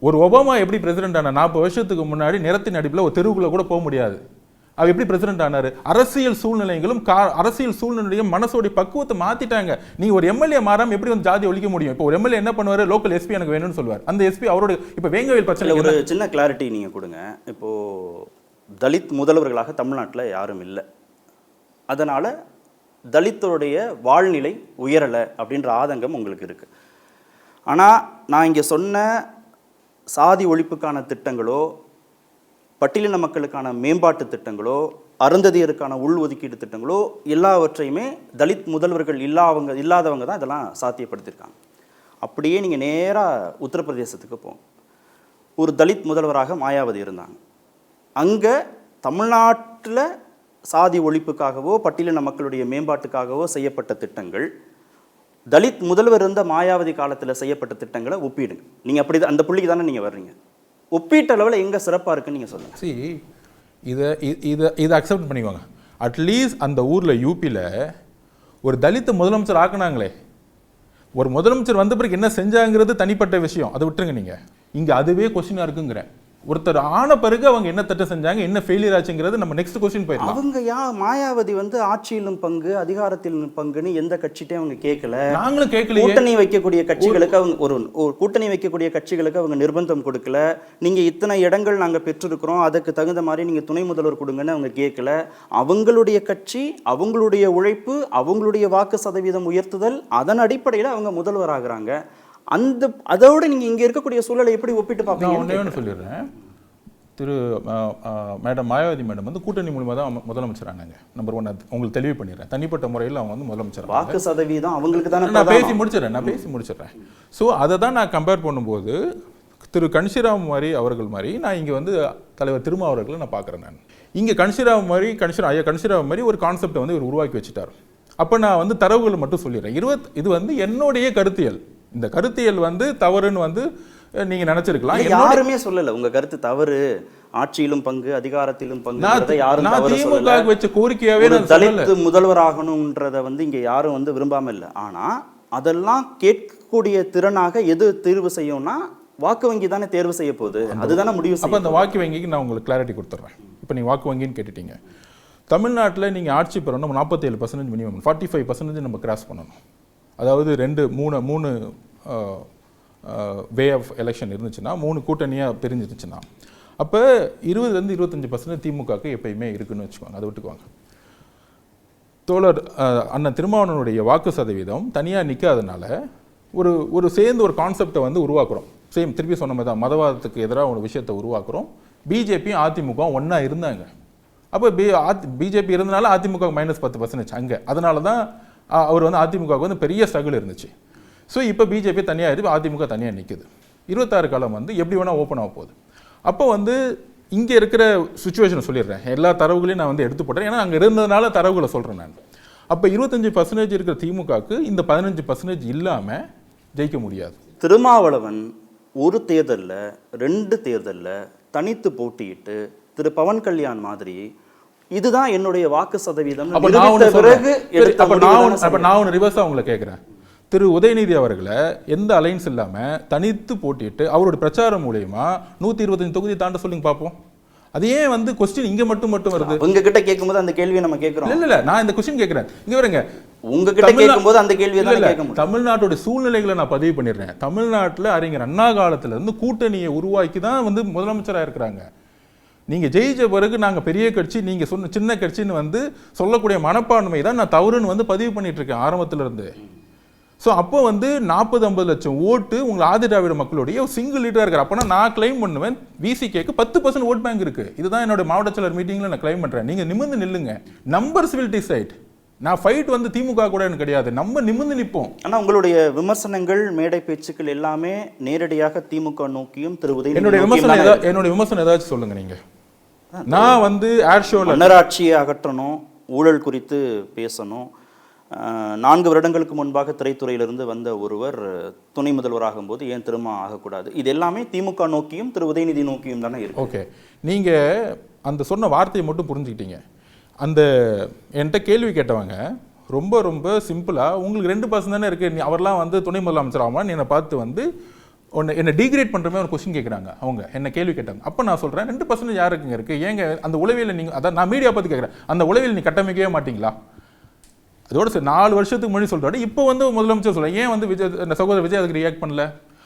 ஒரு ஒபாமா எப்படி பிரசிடென்ட் ஆனா 40 வருஷத்துக்கு முன்னாடி நிறத்தின் அடிப்பில் ஒரு தெருவுக்குள்ள கூட போக முடியாது. அவர் எப்படி பிரசிடென்ட் ஆனாரு? அரசியல் சூழ்நிலைகளும் அரசியல் சூழ்நிலையும் மனசோடைய பக்குவத்தை மாத்திட்டாங்க. நீ ஒரு எம்எல்ஏ மாறாம எப்படி வந்து ஜாதி ஒழிக்க முடியும்? இப்போ ஒரு எம்எல்ஏ என்ன பண்ணுவாரு? லோக்கல் எஸ்பி எனக்கு வேணும்னு சொல்லுவார். அந்த எஸ்பி அவரோட இப்போ வேங்கவேல் பிரச்சனை. ஒரு சின்ன கிளாரிட்டி நீங்க கொடுங்க. இப்போ தலித் முதல்வர்களாக தமிழ்நாட்டில் யாரும் இல்லை. அதனால தலித்தருடைய வாழ்நிலை உயரலை அப்படின்ற ஆதங்கம் உங்களுக்கு இருக்கு. ஆனால் நான் இங்கே சொன்ன சாதி ஒழிப்புக்கான திட்டங்களோ, பட்டியலின மக்களுக்கான மேம்பாட்டு திட்டங்களோ, அருந்ததியருக்கான உள் ஒதுக்கீடு திட்டங்களோ எல்லாவற்றையுமே தலித் முதல்வர்கள் இல்லாதவங்க தான் இதெல்லாம் சாத்தியப்படுத்தியிருக்காங்க. அப்படியே நீங்கள் நேராக உத்தரப்பிரதேசத்துக்கு போங்க. ஒரு தலித் முதல்வராக மாயாவதி இருந்தாங்க. அங்கே தமிழ்நாட்டில் சாதி ஒழிப்புக்காகவோ பட்டியலின மக்களுடைய மேம்பாட்டுக்காகவோ செய்யப்பட்ட திட்டங்கள் தலித் முதல்வர் இருந்த மாயாவதி காலத்தில் செய்யப்பட்ட திட்டங்களை ஒப்பிடுங்க. நீங்கள் அப்படி அந்த புள்ளிக்கு தானே நீங்கள் வர்றீங்க. ஒப்பீட்டளவில் எங்கே சிறப்பாக இருக்குன்னு நீங்கள் சொல்லுங்கள். இதை அக்செப்ட் பண்ணிக்குவாங்க. அட்லீஸ்ட் அந்த ஊரில் யூபியில் ஒரு தலித்த முதலமைச்சர் ஆக்குனாங்களே, ஒரு முதலமைச்சர் வந்த பிறகு என்ன செஞ்சாங்கிறது தனிப்பட்ட விஷயம், அதை விட்டுருங்க. நீங்கள் இங்கே அதுவே கொஸ்டினாக இருக்குங்கிறேன். ஒருத்தர் ஆன பிறகு அவங்க என்ன திட்டம் செஞ்சாங்க, என்ன ஃபெயிலியர் ஆச்சுங்கிறது நம்ம நெக்ஸ்ட் கொஸ்டின் போயிடலாம். அவங்க மாயாவதி வந்து ஆட்சியிலும் பங்கு அதிகாரத்திலும் பங்குன்னு எந்த கட்சிட்டையும் அவங்க கேட்கல. நாங்களும் கேட்கல. கூட்டணி வைக்கக்கூடிய கட்சிகளுக்கு அவங்க ஒரு கூட்டணி வைக்கக்கூடிய கட்சிகளுக்கு அவங்க நிர்பந்தம் கொடுக்கல. நீங்க இத்தனை இடங்கள் நாங்க பெற்றிருக்கிறோம், அதுக்கு தகுந்த மாதிரி நீங்க துணை முதல்வர் கொடுங்கன்னு அவங்க கேட்கல. அவங்களுடைய கட்சி, அவங்களுடைய உழைப்பு, அவங்களுடைய வாக்கு சதவீதம் உயர்த்துதல், அதன் அடிப்படையில் அவங்க முதல்வர் ஆகுறாங்க. அதோட நீங்க இங்க இருக்கக்கூடிய சூழலை எப்படி ஒப்பிட்டு பார்ப்பீங்க? சொல்லிடுறேன். மேடம் மாயாவதி மேடம் வந்து கூட்டணி மூலமா தான் முதலமைச்சர் ஆனாங்க. நம்பர் 1 உங்களுக்கு தெளிவு பண்ணிடுறேன். தனிப்பட்ட முறையில் அவங்க வந்து முதலமைச்சர். வாக்கு சதவீதம் அவங்களுக்கு தானே. நான் பேசி முடிச்சிடுறேன். ஸோ அதை தான் நான் கம்பேர் பண்ணும்போது திரு கன்ஷிராம் மாதிரி அவர்கள் மாதிரி நான் இங்கே வந்து தலைவர் திருமாவர்களை நான் பார்க்குறேன். நான் இங்கே கன்ஷிராம் மாதிரி ஒரு கான்செப்டை வந்து இவர் உருவாக்கி வச்சுட்டார். அப்போ நான் வந்து தரவுகளை மட்டும் சொல்லிடுறேன். இது வந்து என்னுடைய கருத்தியல். இந்த கருத்தியல் வந்து தவறுன்னு வந்து நீங்க நினைச்சிருக்கலாம். யாருமே சொல்லல உங்க கருத்து தவறு, ஆட்சியிலும் பங்கு அதிகாரத்திலும் பங்கு யாரும் வச்ச கோரிக்கையாவே தலித் முதல்வர் ஆகணும்ன்றத வந்து இங்க யாரும் வந்து விரும்பாம இல்லை. ஆனா அதெல்லாம் கேட்கக்கூடிய திறனாக எது தேர்வு செய்யும்னா வாக்கு வங்கி தானே தேர்வு செய்ய போகுது, அதுதானே முடிவு. அப்ப அந்த வாக்கு வங்கிக்கு நான் உங்களுக்கு கிளாரிட்டி கொடுத்துட்றேன். இப்போ நீங்க வாக்கு வங்கின்னு கேட்டுட்டீங்க. தமிழ்நாட்டில் நீங்க ஆட்சி பெறணும் 47% மினிமம், 45% நம்ம கிராஸ் பண்ணணும். அதாவது மூணு வே ஆஃப் எலெக்ஷன் இருந்துச்சுன்னா, 3 கூட்டணியாக பிரிஞ்சிருச்சுன்னா, அப்போ 20-25% திமுகவுக்கு எப்பயுமே இருக்குன்னு வச்சுக்கோங்க. அதை விட்டுக்குவாங்க. தோழர் அண்ணன் திருமாவளவனுடைய வாக்கு சதவீதம் தனியாக நிற்காதனால ஒரு சேர்ந்து ஒரு கான்செப்டை வந்து உருவாக்குறோம். திருப்பி சொன்ன மாதிரி தான் மதவாதத்துக்கு எதிராக ஒரு விஷயத்தை உருவாக்குறோம். பிஜேபியும் அதிமுக ஒன்றா இருந்தாங்க. அப்போ பிஜேபி இருந்தனால அதிமுக -10% அங்கே. அதனால தான் அவர் வந்து அதிமுகவுக்கு வந்து பெரிய ஸ்ட்ரகிள் இருந்துச்சு. ஸோ இப்போ பிஜேபி தனியாக இருக்குது, அதிமுக தனியாக நிற்குது. 26 காலம் வந்து எப்படி வேணால் ஓப்பன் ஆக போகுது. அப்போ வந்து இங்கே இருக்கிற சுச்சுவேஷனை சொல்லிடுறேன். எல்லா தரவுகளையும் நான் வந்து எடுத்து போட்டேன், ஏன்னா அங்கே இருந்ததுனால தரவுகளை சொல்கிறேன் நான். அப்போ 25% இருக்கிற திமுகவுக்கு இந்த 15% இல்லாமல் ஜெயிக்க முடியாது. திருமாவளவன் ஒரு தேர்தலில் 2 தேர்தலில் தனித்து போட்டியிட்டு திரு பவன் கல்யாண் மாதிரி இதுதான் என்னுடைய வாக்கு சதவீதம் நான் ரிவர்ஸா உங்களை கேட்கிறேன். திரு உதயநிதி அவர்களை எந்த அலைன்ஸ் இல்லாம தனித்து போட்டிட்டு அவருடைய பிரச்சாரம் மூலமா 125 தொகுதி தாண்ட சொல்லுங்க பார்ப்போம். அது ஏன் வந்து கொஸ்டின் இங்க மட்டும் வருது? உங்ககிட்ட கேட்கும்போது அந்த கேள்வியை நம்ம கேட்கிறோம். இல்ல நான் இந்த கொஸ்டின் கேட்கிறேன். இங்க வருங்க, உங்ககிட்ட கேட்கும்போது அந்த கேள்வியை தான் கேட்க. தமிழ்நாட்டோட சூழ்நிலைகளை நான் பதிவு பண்ணிடுறேன். தமிழ்நாட்டில் அறிஞர் அண்ணா காலத்துல இருந்து கூட்டணியை உருவாக்கி தான் வந்து முதலமைச்சராக இருக்கிறாங்க. நீங்க ஜெயிச்ச பிறகு நாங்க பெரிய கட்சி, நீங்க சொன்ன சின்ன கட்சின்னு வந்து சொல்லக்கூடிய மனப்பான்மை தான் நான் தவறுன்னு வந்து பதிவு பண்ணிட்டு இருக்கேன் ஆரம்பத்துல இருந்து. ஸோ அப்போ வந்து 40-50 லட்சம் ஓட்டு உங்களை ஆதி திராவிட மக்களுடைய சிங்கிள் லீடராக இருக்கிற. அப்போனா நான் கிளைம் பண்ணுவேன் விசிகேக்கு 10% ஓட் பேங்க் இருக்கு. இதுதான் என்னோட மாவட்ட செயலர் மீட்டிங்ல நான் கிளைம் பண்றேன். நீங்க நிமிர்ந்து நில்லுங்க. Numbers will decide. நான் ஃபைட் வந்து திமுக கூட எனக்கு கிடையாது, நம்ம நிமிர்ந்து நிற்போம். ஆனால் உங்களுடைய விமர்சனங்கள் மேடை பேச்சுக்கள் எல்லாமே நேரடியாக திமுக நோக்கியும் திரு உதயநிதி என்னோட விமர்சனம் ஏதாச்சும் சொல்லுங்க. நீங்க நான் வந்து ஏர் ஷோல மன்னராட்சியை அகற்றணும், ஊழல் குறித்து பேசணும். 4 வருடங்களுக்கு முன்பாக திரைத்துறையிலிருந்து வந்த ஒருவர் துணை முதல்வராகும் போது ஏன் திரும்ப ஆகக்கூடாது? இது எல்லாமே திமுக நோக்கியும் திரு உதயநிதி நோக்கியும் தானே இருக்கு. ஓகே, நீங்க அந்த சொன்ன வார்த்தையை மட்டும் புரிஞ்சுக்கிட்டீங்க. அந்த என்கிட்ட கேள்வி கேட்டவங்க ரொம்ப ரொம்ப சிம்பிளா, உங்களுக்கு 2% தானே இருக்கு, அவர்லாம் வந்து துணை முதலமைச்சர் ஆமான்னு என்னை பார்த்து வந்து என்ன டீக்ரேட் பண்ற மாதிரி ஒரு கொஸ்டின் கேட்குறாங்க. அவங்க என்ன கேள்வி கேட்டாங்க. அப்போ நான் சொல்றேன் 2% யாருக்குங்க இருக்கு? ஏங்க அந்த உளவியல் நீங்க, அதான் நான் மீடியா பத்தி கேட்குறேன், அந்த உளவியல் நீ கட்டமைக்கவே மாட்டீங்களா? அதோட சரி 4 வருஷத்துக்கு முன்னாடி சொல்றாரு, இப்போ வந்து முதலமைச்சர் சொல்ல ஏன் வந்து சகோதரர் விஜய் அதுக்கு ரியாக்ட் பண்ணல?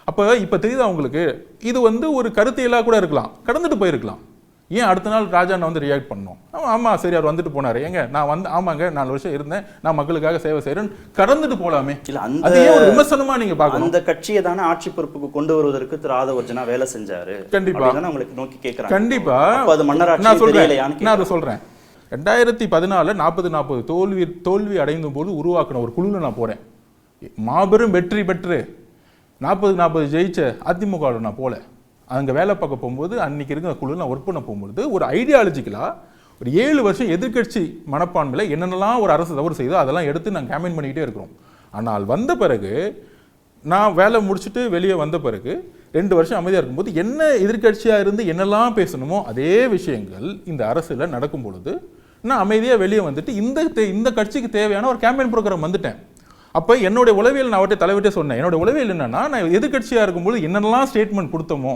அப்போ இப்போ தெரியுதா உங்களுக்கு, இது வந்து ஒரு கருத்தியலாக கூட இருக்கலாம், கடந்துட்டு போயிருக்கலாம். ஏன் அடுத்த நாள் ராஜா வந்து ரியாக்ட் பண்ணணும்? ஆமா சரி அவர் வந்துட்டு போனாரு, ஏங்க நான் வந்து ஆமாங்க 4 வருஷம் இருந்தேன், நான் மக்களுக்காக சேவை செய்யறேன், கடந்துட்டு போலாமே. அதே ஒரு விமர்சனமா நீங்க பார்க்கணும். அந்த கட்சியை தானே ஆட்சி பொறுப்புக்கு கொண்டு வருவதற்கு திரு ஆதவர்ஜனா வேலை செஞ்சாரு. கண்டிப்பா உங்களுக்கு நோக்கி கேட்கறாங்க. கண்டிப்பா அது மன்னராட்சி. நான் அதை சொல்றேன். 2014 40 தோல்வி அடைந்த போது உருவாக்கின ஒரு குழுல நான் போறேன். மாபெரும் வெற்றி பெற்று 40 ஜெயிச்ச அதிமுக நான் போல. அங்கே வேலை பார்க்க போகும்போது அன்னைக்கு இருக்கிற குழு நான் ஒர்க் பண்ண போகும்போது ஒரு ஐடியாலஜிக்கலா ஒரு 7 வருஷம் எதிர்கட்சி மனப்பான்மையில் என்னென்னலாம் ஒரு அரசு தவறு செய்தோ அதெல்லாம் எடுத்து நாங்கள் கேம்பெயின் பண்ணிக்கிட்டே இருக்கிறோம். ஆனால் வந்த பிறகு நான் வேலை முடிச்சுட்டு வெளியே வந்த பிறகு 2 வருஷம் அமைதியாக இருக்கும்போது என்ன எதிர்க்கட்சியாக இருந்து என்னெல்லாம் பேசணுமோ அதே விஷயங்கள் இந்த அரசில் நடக்கும் பொழுது நான் அமைதியாக வெளியே வந்துட்டு இந்த கட்சிக்கு தேவையான ஒரு கேம்பெயின் ப்ரோக்ராம் வந்துட்டேன். அப்போ என்னுடைய உளவியல் நான் அவர்கிட்ட தலைவர்கிட்ட சொன்னேன். என்னோட உளவியல் என்னன்னா, நான் எதிர்க்கட்சியாக இருக்கும்போது என்னெல்லாம் ஸ்டேட்மெண்ட் கொடுத்தோமோ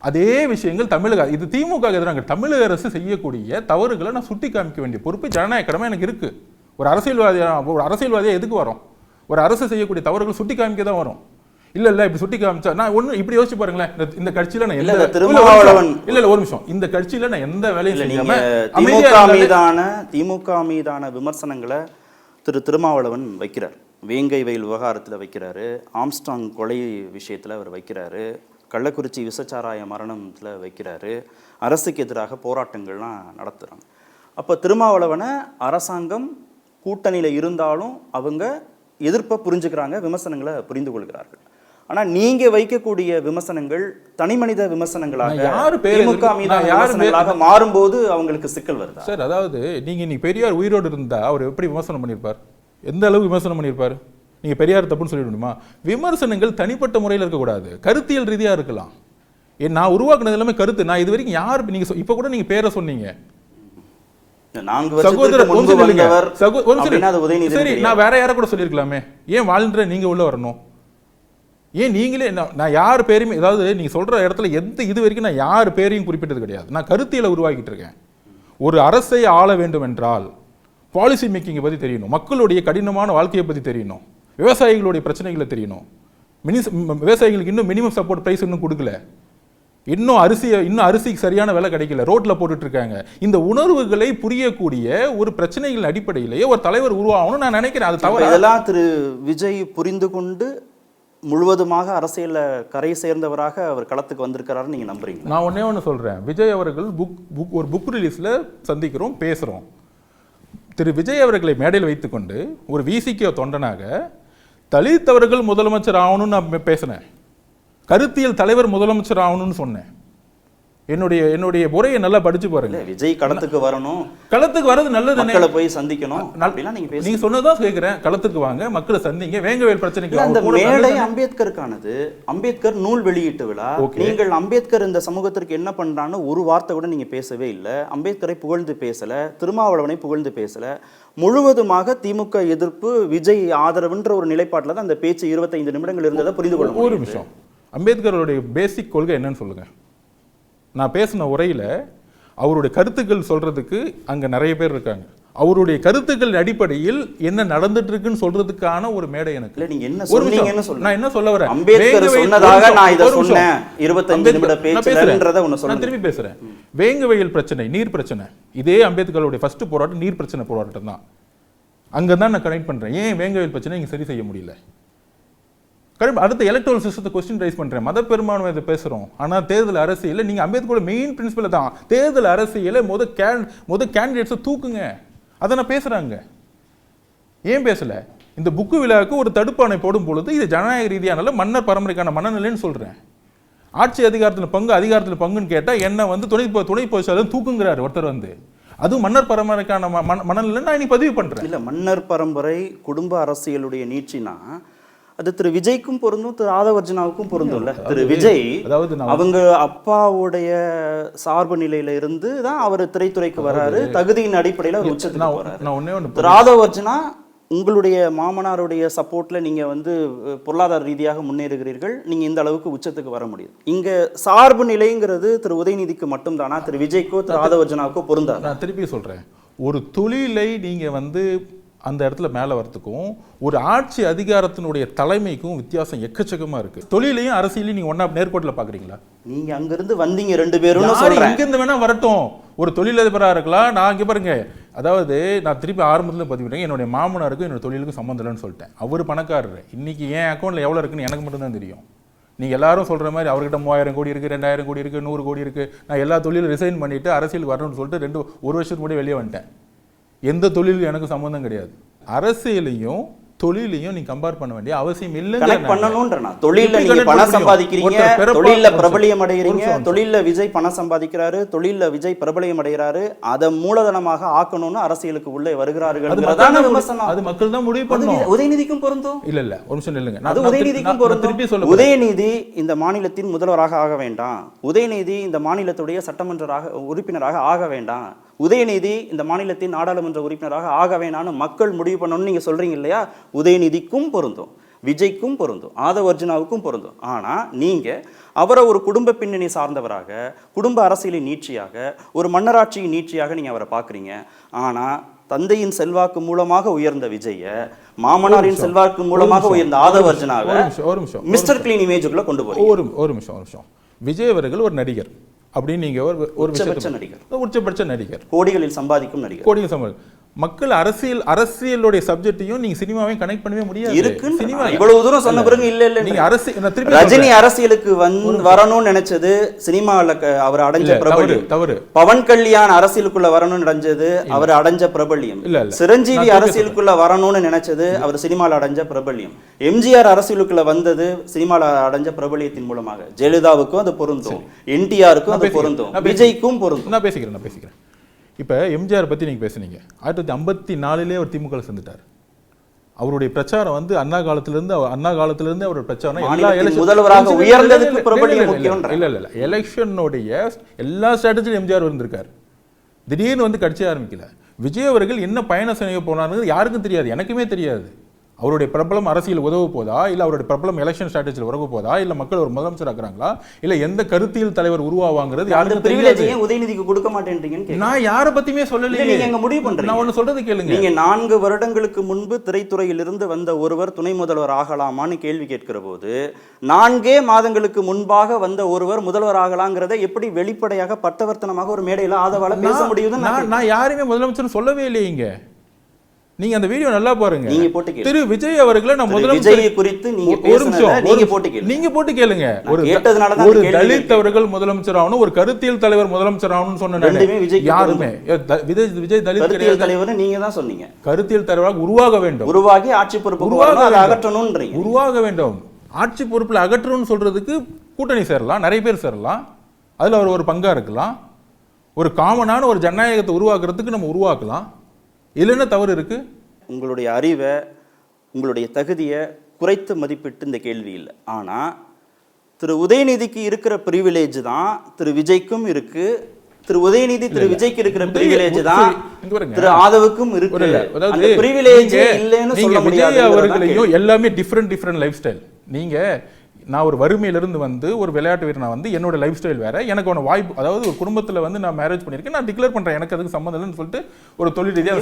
அதே விஷயங்கள் இது திமுக எதிராக தமிழக அரசு செய்யக்கூடிய தவறுகளை நான் சுட்டி காமிக்க வேண்டிய பொறுப்பு ஜனநாயக கடமை எனக்கு இருக்கு. ஒரு அரசியல்வாதியா எதுக்கு வரும்? ஒரு அரசு செய்யக்கூடிய தவறுகள் சுட்டி காமிக்க தான் வரும். இல்ல இப்படி சுட்டி காமிச்சா நான் ஒண்ணு இப்படி யோசிச்சு பாருங்களேன். இந்த கட்சியில நான் இல்ல ஒரு நிமிஷம், இந்த கட்சியில நான் எந்த வேலையும் செய்யாம திமுக மீதான விமர்சனங்களை திருமாவளவன் வைக்கிறார். வேங்கை வயல் விவகாரத்தில் வைக்கிறாரு, ஆம்ஸ்டாங் கொலை விஷயத்தில் அவர் வைக்கிறாரு, கள்ளக்குறிச்சி விசச்சாராய மரணத்தில் வைக்கிறாரு, அரசுக்கு எதிராக போராட்டங்கள்லாம் நடத்துகிறாங்க. அப்போ திருமாவளவனை அரசாங்கம் கூட்டணியில் இருந்தாலும் அவங்க எதிர்ப்பை புரிஞ்சுக்கிறாங்க, விமர்சனங்களை புரிந்து கொள்கிறார்கள். ஆனால் நீங்கள் வைக்கக்கூடிய விமர்சனங்கள் தனிமனித விமர்சனங்களாக மாறும்போது அவங்களுக்கு சிக்கல் வருது சார். அதாவது நீங்கள் இன்னைக்கு பெரியார் உயிரோடு இருந்தால் அவர் எப்படி விமர்சனம் பண்ணியிருப்பார்? எந்த அளவு விமர்சனம் பண்ணியிருப்பார்? நீங்கள் பெரியார் தப்புன்னு சொல்லிட முடியுமா? விமர்சனங்கள் தனிப்பட்ட முறையில் இருக்கக்கூடாது, கருத்தியல் ரீதியாக இருக்கலாம். நான் உருவாக்குனது எல்லாமே கருத்து. நான் இது வரைக்கும் யார் நீங்கள் இப்போ கூட நீங்கள் பேரை சொன்னீங்க, சரி, நான் வேற யாரை கூட சொல்லியிருக்கலாமே. ஏன் வாழ்ன்ற நீங்க உள்ள வரணும்? ஏன் நீங்களே நான் யார் பேரையும், அதாவது நீங்க சொல்ற இடத்துல இது வரைக்கும் நான் யார் பேரையும் குறிப்பிட்டது கிடையாது. நான் கருத்தியலை உருவாக்கிட்டு இருக்கேன். ஒரு அரசை ஆள வேண்டும் என்றால் பாலிசி மேக்கிங்கை பற்றி தெரியணும், மக்களுடைய கடினமான வாழ்க்கையை பற்றி தெரியணும், விவசாயிகளுடைய பிரச்சனைகளை தெரியணும். விவசாயிகளுக்கு இன்னும் மினிமம் சப்போர்ட் பிரைஸ் இன்னும் கொடுக்கல, இன்னும் அரிசிக்கு சரியான விலை கிடைக்கல, ரோட்ல போட்டுட்டு இருக்காங்க. இந்த உணர்வுகளை புரியக்கூடிய ஒரு பிரச்சனைகள் அடிப்படையிலேயே ஒரு தலைவர் உருவாகணும் நான் நினைக்கிறேன். அது தவிர இதெல்லாம் திரு விஜய் புரிந்து கொண்டு முழுவதுமாக அரசியல்ல கரை சேர்ந்தவராக அவர் களத்துக்கு வந்திருக்கிறாரு நீங்க நம்புறீங்க? நான் ஒண்ணே சொல்றேன். விஜய் அவர்கள் ஒரு புக் ரிலீஸ்ல சந்திக்கிறோம், பேசுறோம். திரு விஜய் அவர்களை மேடையில் வைத்துக்கொண்டு ஒரு விசிகே தொண்டனாக தலித் அவர்கள் முதலமைச்சர் ஆகணும்னு நான் பேசினேன், கருத்தியல் தலைவர் முதலமைச்சர் ஆகணும்னு சொன்னேன். என்னுடைய உரையை நல்லா படிச்சு பாருங்க. விஜய் களத்துக்கு வரணும், களத்துக்கு வரது நல்லது, மக்களை போய் சந்திக்கணும். நீங்க சொன்னதான் கேட்கிறேன். களத்துக்கு வாங்க, மக்களை சந்திங்க, வேங்கவேல் பிரச்சனைக்கு. அந்த மேடை அம்பேத்கருக்கானது, அம்பேத்கர் நூல் வெளியீட்டு விழா. நீங்கள் அம்பேத்கர் இந்த சமூகத்திற்கு என்ன பண்றான்னு ஒரு வார்த்தை கூட நீங்க பேசவே இல்லை. அம்பேத்கரை புகழ்ந்து பேசல, திருமாவளவனை புகழ்ந்து பேசல. முழுவதுமாக திமுக எதிர்ப்பு, விஜய் ஆதரவுன்ற ஒரு நிலைப்பாட்டில் தான் அந்த பேச்சு 25 நிமிடங்கள் இருந்ததை புரிந்து கொள்ள. ஒரு நிமிஷம், அம்பேத்கருடைய பேசிக் கொள்கை என்னன்னு சொல்லுங்க. நான் பேசின உரையில அவருடைய கருத்துக்கள் சொல்றதுக்கு அங்க நிறைய பேர் இருக்காங்க. அவருடைய கருத்துக்கள் அடிப்படையில் என்ன நடந்துட்டு இருக்குன்னு சொல்றதுக்கான ஒரு மேடை எனக்கு. நீங்க என்ன சொன்னீங்கன்னு சொல்லுங்க. நான் என்ன சொல்ல வரேன், அம்பேத்கர் சொன்னதாக நான் இத சொன்னேன். 25 நிமிட பேச்சுன்றதை ஒன்னு சொல்றேன். நான் திருப்பி பேசுறேன். வேங்கவயல் பிரச்சனை, நீர் பிரச்சனை, இதே அம்பேத்கருடைய ஃபர்ஸ்ட் போராட்டம் நீர் பிரச்சனை போராட்டம் தான். அங்கதான் நான் கனெக்ட் பண்றேன். ஏன் வேங்கவயல் பிரச்சனை இங்க சரி செய்ய முடியல? அடுத்த எலக்ட்ரல் சிஸ்டத்தை கொஸ்டின் ரைஸ் பண்றேன். மத பெரும்பான்மை இதை பேசுறோம், ஆனா தேர்தல் அரசியல நீங்க அம்பேத்கரோட மெயின் பிரின்சிபல் தான். தேர்தல் அரசியல முத கேண்டிடேட்ஸை தூக்குங்க, அதை நான் பேசுறாங்க. ஏன் பேசல? இந்த புக்கு விழாவுக்கு ஒரு தடுப்பாணை போடும் பொழுது இது ஜனநாயக ரீதியான மன்னர் பரம்பரைக்கான மனநிலைன்னு சொல்றேன். ஆட்சி அதிகாரத்தில் பங்குன்னு கேட்டா என்ன துணை பொதுச்செயலாளர் தூக்குங்கிறாரு ஒருத்தர் அதுவும் மன்னர் பரம்பரைக்கான மனநிலை நான் இன்னைக்கு பதிவு பண்றேன். இல்ல, மன்னர் பரம்பரை குடும்ப அரசியலுடைய நீட்சினா அது திரு விஜய்க்கும் பொருந்தும், திரு ஆதவர்ஜனாவுக்கும் பொருந்தும்ல. திரு விஜய் அவங்க அப்பாவுடைய சார்பு நிலையில இருந்து தான் அவர் திரைத்துறைக்கு வராரு, தகுதியின் அடிப்படையில் அவர் உச்சத்துக்கு போறாரு. திரு ஆதவர்ஜனா உங்களுடைய மாமனாருடைய சப்போர்ட்ல நீங்க பொருளாதார ரீதியாக முன்னேறுகிறீர்கள், நீங்க இந்த அளவுக்கு உச்சத்துக்கு வர முடியும். இங்க சார்பு நிலைங்கிறது திரு உதயநிதிக்கு மட்டும் தானா, திரு விஜய்க்கோ திரு ஆதவர்ஜனாவுக்கோ பொருந்தாது? நான் திருப்பி சொல்றேன், ஒரு தொழிலை நீங்க அந்த இடத்துல மேல வரத்துக்கும் ஒரு ஆட்சி அதிகாரத்தினுடைய தலைமைக்கும் வித்தியாசம் எக்கச்சக்கமா இருக்கு. தொழிலையும் அரசியலையும் நீங்க ஒண்ணா நேர்கோட்டில் பாக்குறீங்களா? நீங்க அங்கிருந்து வந்தீங்க 2 பேரும், இங்கிருந்து வேணா வரட்டும். ஒரு தொழிலதிபரா இருக்கலாம். நான் இங்க பாருங்க, அதாவது நான் திருப்பி ஆரம்பத்துல பதிவிட்டேன், என்னுடைய மாமனாருக்கும் என்னோட தொழிலுக்கும் சம்மந்தம் இல்லைன்னு சொல்லிட்டேன். அவர் பணக்காரர். இன்னைக்கு என் அக்கௌண்ட்ல எவ்வளவு இருக்குன்னு எனக்கு மட்டும் தான் தெரியும். நீங்க எல்லாரும் சொல்ற மாதிரி அவர்கிட்ட 3000 கோடி இருக்கு, 2000 கோடி இருக்கு, 100 கோடி இருக்கு. நான் எல்லா தொழிலும் ரிசைன் பண்ணிட்டு அரசியலுக்கு வரணும்னு சொல்லிட்டு 1 வருஷத்துக்கு முன்னாடி வெளியே வந்துட்டேன். எந்த தொழிலும் எனக்கு சம்பந்தம் கிடையாது. அரசியலையும் தொழிலையும் நீ கம்பேர் பண்ண வேண்டிய அவசியம் கனெக்ட் இல்லைன்னு பண்ணணும்ன்றா. தொழில்ல நீங்க பணம் சம்பாதிக்கிறீங்க, தொழில்ல பிரபலியம் அடைகிறீங்க, தொழில்ல விஜய் பணம் சம்பாதிக்கிறாரு, தொழில்ல விஜய் பிரபலியம் அடைகிறாரு, அதை மூலதனமாக ஆக்கணும்னு அரசியலுக்கு உள்ளே வருகிறார்கள். அது மக்கள் தான் முடிவு பண்ணணும். உதயநிதிக்கும் பொருந்தும். இல்ல இல்ல ஒரு நிமிஷம் இல்லைங்க, அது உதயநிதிக்கும் பொருந்தும். உதயநிதி இந்த மாநிலத்தின் முதல்வராக ஆக வேண்டாம், உதயநிதி இந்த மாநிலத்துடைய சட்டமன்ற உறுப்பினராக ஆக வேண்டாம், உதயநிதி இந்த மாநிலத்தின் நாடாளுமன்ற உறுப்பினராக ஆக வேணான்னு மக்கள் முடிவு பண்ணணும்னு நீங்க சொல்றீங்க இல்லையா? உதயநிதிக்கும் பொருந்தும், விஜய்க்கும் பொருந்தும், ஆதவ் அர்ஜுனாவுக்கும் பொருந்தும். ஆனா நீங்க அவரை ஒரு குடும்ப பின்னணி சார்ந்தவராக, குடும்ப அரசியலின் நீட்சியாக, ஒரு மன்னராட்சியின் நீட்சியாக நீங்க அவரை பாக்குறீங்க. ஆனா தந்தையின் செல்வாக்கு மூலமாக உயர்ந்த விஜய, மாமனாரின் செல்வாக்கு மூலமாக உயர்ந்த ஆதவ் அர்ஜுனாவை மிஸ்டர் கிளீன் இமேஜுக்குள்ள கொண்டு போறீங்க. ஒரு நிமிஷம். விஜய் அவர்கள் ஒரு நடிகர் அப்படின்னு நீங்க ஒரு உச்சபட்ச நடிகர், கோடிகளில் சம்பாதிக்கும் நடிகர். மக்கள் அரசியலுடைய சப்ஜெக்டையும் நீங்க சினிமாவையும் கனெக்ட் பண்ணவே முடியாது. சினிமா இவ்வளவு தூரம் சொன்ன பிறகு இல்ல நீங்க ரஜினி அரசியலுக்கு வரணும்னு நினைச்சது சினிமாவில் அவர் அடைஞ்ச பிரபலியம் தவறு. பவன் கல்யாண் அரசியலுக்குள்ள வரணும்னு நினைச்சது அவர் அடைஞ்ச பிரபலியம். சிரஞ்சீவி அரசியலுக்குள்ள வரணும்னு நினைச்சது அவர் சினிமாவில் அடைஞ்ச பிரபலியம். எம்ஜிஆர் அரசியலுக்குள்ள வந்தது சினிமாவில் அடைஞ்ச பிரபலியத்தின் மூலமாக. ஜெயலலிதாவுக்கும் அது பொருந்தும், என்டிஆருக்கும் அது பொருந்தும், விஜய்க்கும் பொருந்தும். நான் பேசிக்கிறேன். இப்போ எம்ஜிஆர் பற்றி நீங்கள் பேசுனீங்க. 1954 அவர் திமுக சேர்ந்துட்டார். அவருடைய பிரச்சாரம் வந்து அண்ணா காலத்திலிருந்து அவருடைய பிரச்சாரம் முதல்வராக உயர்ந்ததுக்கு பிரபலியம் முக்கியம். இல்ல எலெக்ஷனுடைய எல்லா ஸ்ட்ராட்டஜியும் எம்ஜிஆர் இருந்திருக்காரு. திடீர்னு வந்து கட்சி ஆரம்பிக்கல. விஜய் அவர்கள் என்ன பயணம் செய்ய போனாருன்னு யாருக்கும் தெரியாது, எனக்குமே தெரியாது. அவருடைய பிரபலம் அரசியல் உதவ போதா, இல்லை அவருடைய பிரபலம் எலெக்ஷன் ஸ்ட்ராட்டஜியில் உதவ போதா, இல்லை மக்கள் ஒரு முதலமைச்சர் ஆக்குறாங்களா, இல்லை எந்த கருத்தியல் தலைவர் உருவாவாங்கிறது யாருக்கும் தெரியாது. உதயநிதிக்கு கொடுக்க மாட்டேன்றீங்க. நான் யாரை பத்தியுமே சொல்லலையே. நீங்க முடிவு பண்றீங்க. நான் ஒன்னு சொல்றது கேளுங்க. நீங்க 4 வருடங்களுக்கு முன்பு திரைத்துறையில் இருந்து வந்த ஒருவர் துணை முதல்வர் ஆகலாமான்னு கேள்வி கேட்கிற போது 4 மாதங்களுக்கு முன்பாக வந்த ஒருவர் முதல்வர் ஆகலாங்கிறத எப்படி வெளிப்படையாக பட்டவர்த்தனமாக ஒரு மேடையில ஆதவால பேச முடியுது? நான் யாருமே முதலமைச்சர் சொல்லவே இல்லையீங்க. நீங்க அந்த வீடியோ நல்லா பாருங்க. நீங்க போட்டு கேளுங்க. திரு விஜய் அவர்களை நான் முதலமைச்சர் குறித்து நீங்க போட்டு கேளுங்க. ஒரு தலித் அவர்கள் முதலமைச்சர் ஆகணும், ஒரு கருத்தியல் தலைவர் முதலமைச்சர் ஆகணும்னு சொன்ன யாருமே விஜய் தலித் தலைவர் நீங்க தான் சொன்னீங்க. கருத்தியல் தலைவராக உருவாக வேண்டும், உருவாகி ஆட்சி பொறுப்பு அகற்றணும்ன்றீங்க. உருவாக வேண்டும், ஆட்சி பொறுப்புல அகற்றணும்னு சொல்றதுக்கு கூட்டணி சேரலாம், நிறைய பேர் சேரலாம், அதுல அவர் ஒரு பங்கா இருக்கலாம். ஒரு காமனான ஒரு ஜனநாயகத்தை உருவாக்குறதுக்கு நம்ம உருவாக்கலாம். இதுல என்ன தவறு இருக்கு? உங்களுடைய அறிவை, உங்களுடைய தகுதியை குறைத்து மதிப்பிட்டு இந்த கேள்வி இல்லை. ஆனா திரு உதயநிதிக்கு இருக்கிற பிரிவிலேஜ் தான் திரு விஜய்க்கும் இருக்கு. திரு உதயநிதி திரு விஜய்க்கு இருக்கிற பிரிவிலேஜ் தான் திரு ஆதவுக்கும் இருக்கு. அந்த பிரிவிலேஜ் இல்லைன்னு சொல்ல முடியாது. அவர்களையும் எல்லாமே டிஃபரெண்ட் லைஃப் ஸ்டைல். நீங்க நான் ஒரு வறுமையிலிருந்து வந்து ஒரு விளையாட்டு வீரனா வந்து என்னோட லைஃப் ஸ்டைல் வேற, எனக்கு ஒரு வாய்ப்பு, அதாவது ஒரு குடும்பத்தில் வந்து நான் மேரேஜ் பண்ணியிருக்கேன், நான் டிக்ளேர் பண்றேன் எனக்கு அதுக்கு சம்மந்தம் இல்லைன்னு சொல்லிட்டு ஒரு தொழில் ரீதியாக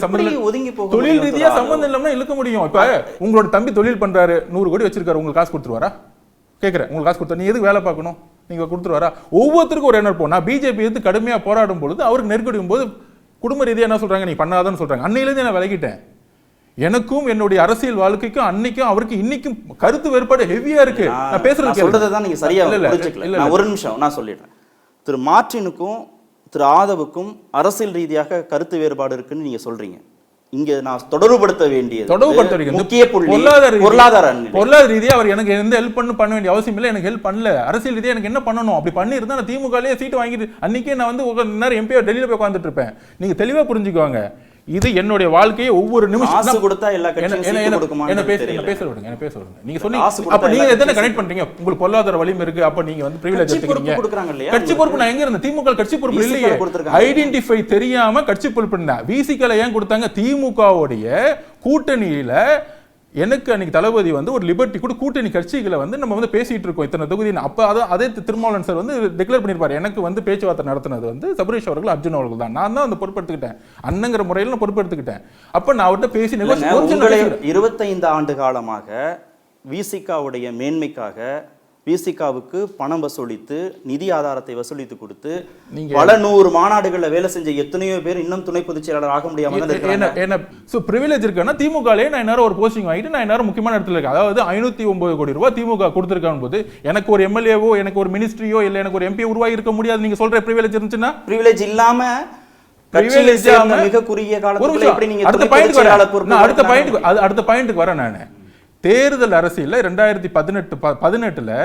சம்மந்தம் இல்லாம இழுக்க முடியும். இப்ப உங்களோட தம்பி தொழில் பண்றாரு, 100 கோடி வச்சிருக்காரு, உங்களுக்கு காசு கொடுத்துருவாரா? கேட்குறேன், உங்களுக்கு காசு கொடுத்தா நீ எதுக்கு வேலை பார்க்கணும்? நீங்க கொடுத்துருவாரா? ஒவ்வொருத்தருக்கும் ஒரு எண்ணம். நான் பிஜேபி வந்து கடுமையாக போராடும் பொழுது அவருக்கு நெருக்கடியும் போது குடும்ப ரீதியாக என்ன சொல்றாங்க, நீ பண்ணாதான்னு சொல்றாங்க. அன்னையிலேருந்து நான் விலகிட்டேன். எனக்கும் என்னுடைய அரசியல் வாழ்க்கைக்கும் அன்னைக்கும் அவருக்கு இன்னைக்கும் கருத்து வேறுபாடு ஹெவியா இருக்கு. நான் பேசுறது சொல்றதுதான் நீங்க சரியா புரிஞ்சுக்கல. ஒரு நிமிஷம் நான் சொல்லிடுறேன். திரு மார்ட்டினுக்கும் திரு ஆதவுக்கும் அரசியல் ரீதியாக கருத்து வேறுபாடு இருக்குன்னு நீங்க சொல்றீங்க. இங்க நான் தொடர்புபடுத்த வேண்டியது முக்கிய பொருளாதார ரீதியா அவர் எனக்கு எந்த ஹெல்ப் பண்ண வேண்டிய அவசியம் இல்லை. எனக்கு ஹெல்ப் பண்ணல. அரசியல் ரீதியா எனக்கு என்ன பண்ணணும்? அப்படி பண்ணிருந்தா நான் திமுகலயே சீட்டு வாங்கிட்டு அன்னைக்கே நான் வந்து நேரம் எம்பியா டெல்லியில போய் உட்காந்துட்டு இருப்பேன். நீங்க தெளிவா புரிஞ்சுக்குவாங்க. இது என்னுடைய வாழ்க்கையை ஒவ்வொரு நிமிஷம் கொடுத்தா எல்லா என்ன பேச விடுங்க. நீங்க சொன்னீங்க அப்ப நீங்க எதனை கனெக்ட் பண்றீங்க? உங்களுக்கு பொருளாதார வலிமை இருக்கு, அப்ப நீங்க வந்து பிரிவிலேஜ் எடுத்துக்கிறீங்க. கட்சி பொறுப்பு நான் எங்க இருந்தேன்? திமுக கட்சி பொறுப்பு இல்லையே. ஐடென்டிஃபை தெரியாம கட்சி பொறுப்பு இருந்தா விசிகல ஏன் கொடுத்தாங்க? திமுகவுடைய கூட்டணியில எனக்கு அன்னைக்கு தளபதி வந்து ஒரு லிபர்ட்டி கூட கூட்டணி கட்சிகளை வந்து நம்ம வந்து பேசிட்டு இருக்கோம் இத்தனை தொகுதி. அப்ப அதே திருமாவளவன் சார் வந்து டிக்ளேர் பண்ணிருப்பாரு, எனக்கு வந்து பேச்சுவார்த்தை நடத்தினது வந்து சபரீஷ் அவர்கள், அர்ஜுன் அவர்கள் தான். நான் தான் அந்த பொறுப்பெடுத்துக்கிட்டேன், அண்ணங்கிற முறையில் நான் பொறுப்பெடுத்துக்கிட்டேன். அப்ப நான் அவர்கிட்ட பேசி 25 ஆண்டு காலமாக விசிகாவுடைய மேன்மைக்காக விசிகாவுக்கு பணம் வசூலித்து நிதி ஆதாரத்தை வசூலித்து கொடுத்து பல 100 மாநாடுகளில் வேலை செஞ்ச எத்தனையோ பேர் இன்னும் துணை பொதுச் செயலாளர் ஆக முடியாம பிரிவிலேஜ் இருக்குன்னா திமுகலே நான் நேரம் ஒரு போஸ்டிங் வாங்கிட்டு நான் நேரம் முக்கியமான இடத்துல இருக்கேன். அதாவது 509 கோடி ரூபாய் திமுக கொடுத்துருக்காங்க போது எனக்கு ஒரு எம்எல்ஏவோ எனக்கு ஒரு மினிஸ்ட்ரியோ இல்லை எனக்கு ஒரு எம்பியோ உருவாகி இருக்க முடியாது. நீங்க சொல்ற பிரிவிலேஜ் இருந்துச்சுன்னா பிரிவிலேஜ் இல்லாம கட்சியில சேர்ந்த மிக குறுகிய காலத்துல எப்படி நீங்க அடுத்த பாயிண்ட்க்கு வரேன் நான். தேர்தல் அரசியல்ல 2018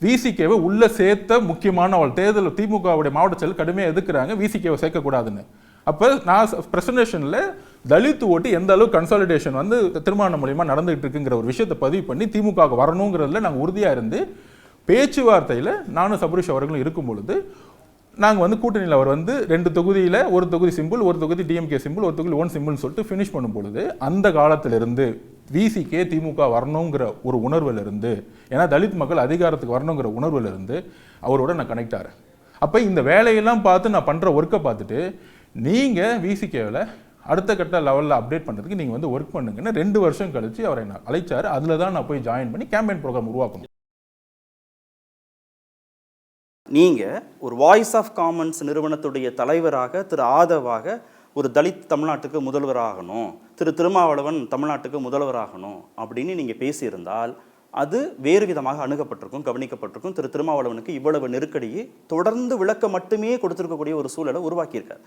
விசிகேவை உள்ள சேர்த்த முக்கியமான தேர்தல் திமுகவுடைய மாவட்ட செயல் கடுமையாக எதிர்க்கிறாங்க விசிகேவை சேர்க்கக்கூடாதுன்னு. அப்போ நான் பிரசன்டேஷனில் தலித் ஓட்டு எந்த அளவு கன்சாலிடேஷன் வந்து திருமணம் மூலியமா நடந்துகிட்டு இருக்குங்கிற ஒரு விஷயத்தை பதிவு பண்ணி திமுக வரணுங்கிறதுல நாங்கள் உறுதியாக இருந்து பேச்சுவார்த்தையில் நானும் சபரீஷ் அவர்களும் இருக்கும் பொழுது நாங்கள் வந்து கூட்டணியில் அவர் வந்து 2 தொகுதியில் ஒரு தொகுதி சிம்பிள், ஒரு தொகுதி டிஎம்கே சிம்பிள், ஒரு தொகுதி ஓன் சிம்பிள்னு சொல்லிட்டு ஃபினிஷ் பண்ணும் பொழுது அந்த காலத்திலிருந்து விசிகே திமுக வரணுங்கிற ஒரு உணர்வில் இருந்து, ஏன்னா தலித் மக்கள் அதிகாரத்துக்கு வரணுங்கிற உணர்வில் இருந்து அவரோட நான் கனெக்ட் ஆகிறேன். அப்போ இந்த வேலையெல்லாம் பார்த்து நான் பண்ணுற ஒர்க்கை பார்த்துட்டு நீங்கள் விசிகேவில் அடுத்த கட்ட லெவலில் அப்டேட் பண்ணுறதுக்கு நீங்கள் வந்து ஒர்க் பண்ணுங்கன்னு 2 வருஷம் கழிச்சு அவரை நான் அழைச்சார். அதில் தான் நான் போய் ஜாயின் பண்ணி கேம்பெயின் ப்ரோக்ராம் உருவாக்கணும். நீங்கள் ஒரு வாய்ஸ் ஆஃப் காமன்ஸ் நிறுவனத்துடைய தலைவராக திரு ஆதவாக ஒரு தலித் தமிழ்நாட்டுக்கு முதல்வராகணும், திரு திருமாவளவன் தமிழ்நாட்டுக்கு முதல்வராகணும் அப்படின்னு நீங்கள் பேசியிருந்தால் அது வேறு விதமாக அணுகப்பட்டிருக்கும், கவனிக்கப்பட்டிருக்கும். திரு திருமாவளவனுக்கு இவ்வளவு நெருக்கடியை தொடர்ந்து விளக்க மட்டுமே கொடுத்துருக்கக்கூடிய ஒரு சூழலை உருவாக்கியிருக்காரு.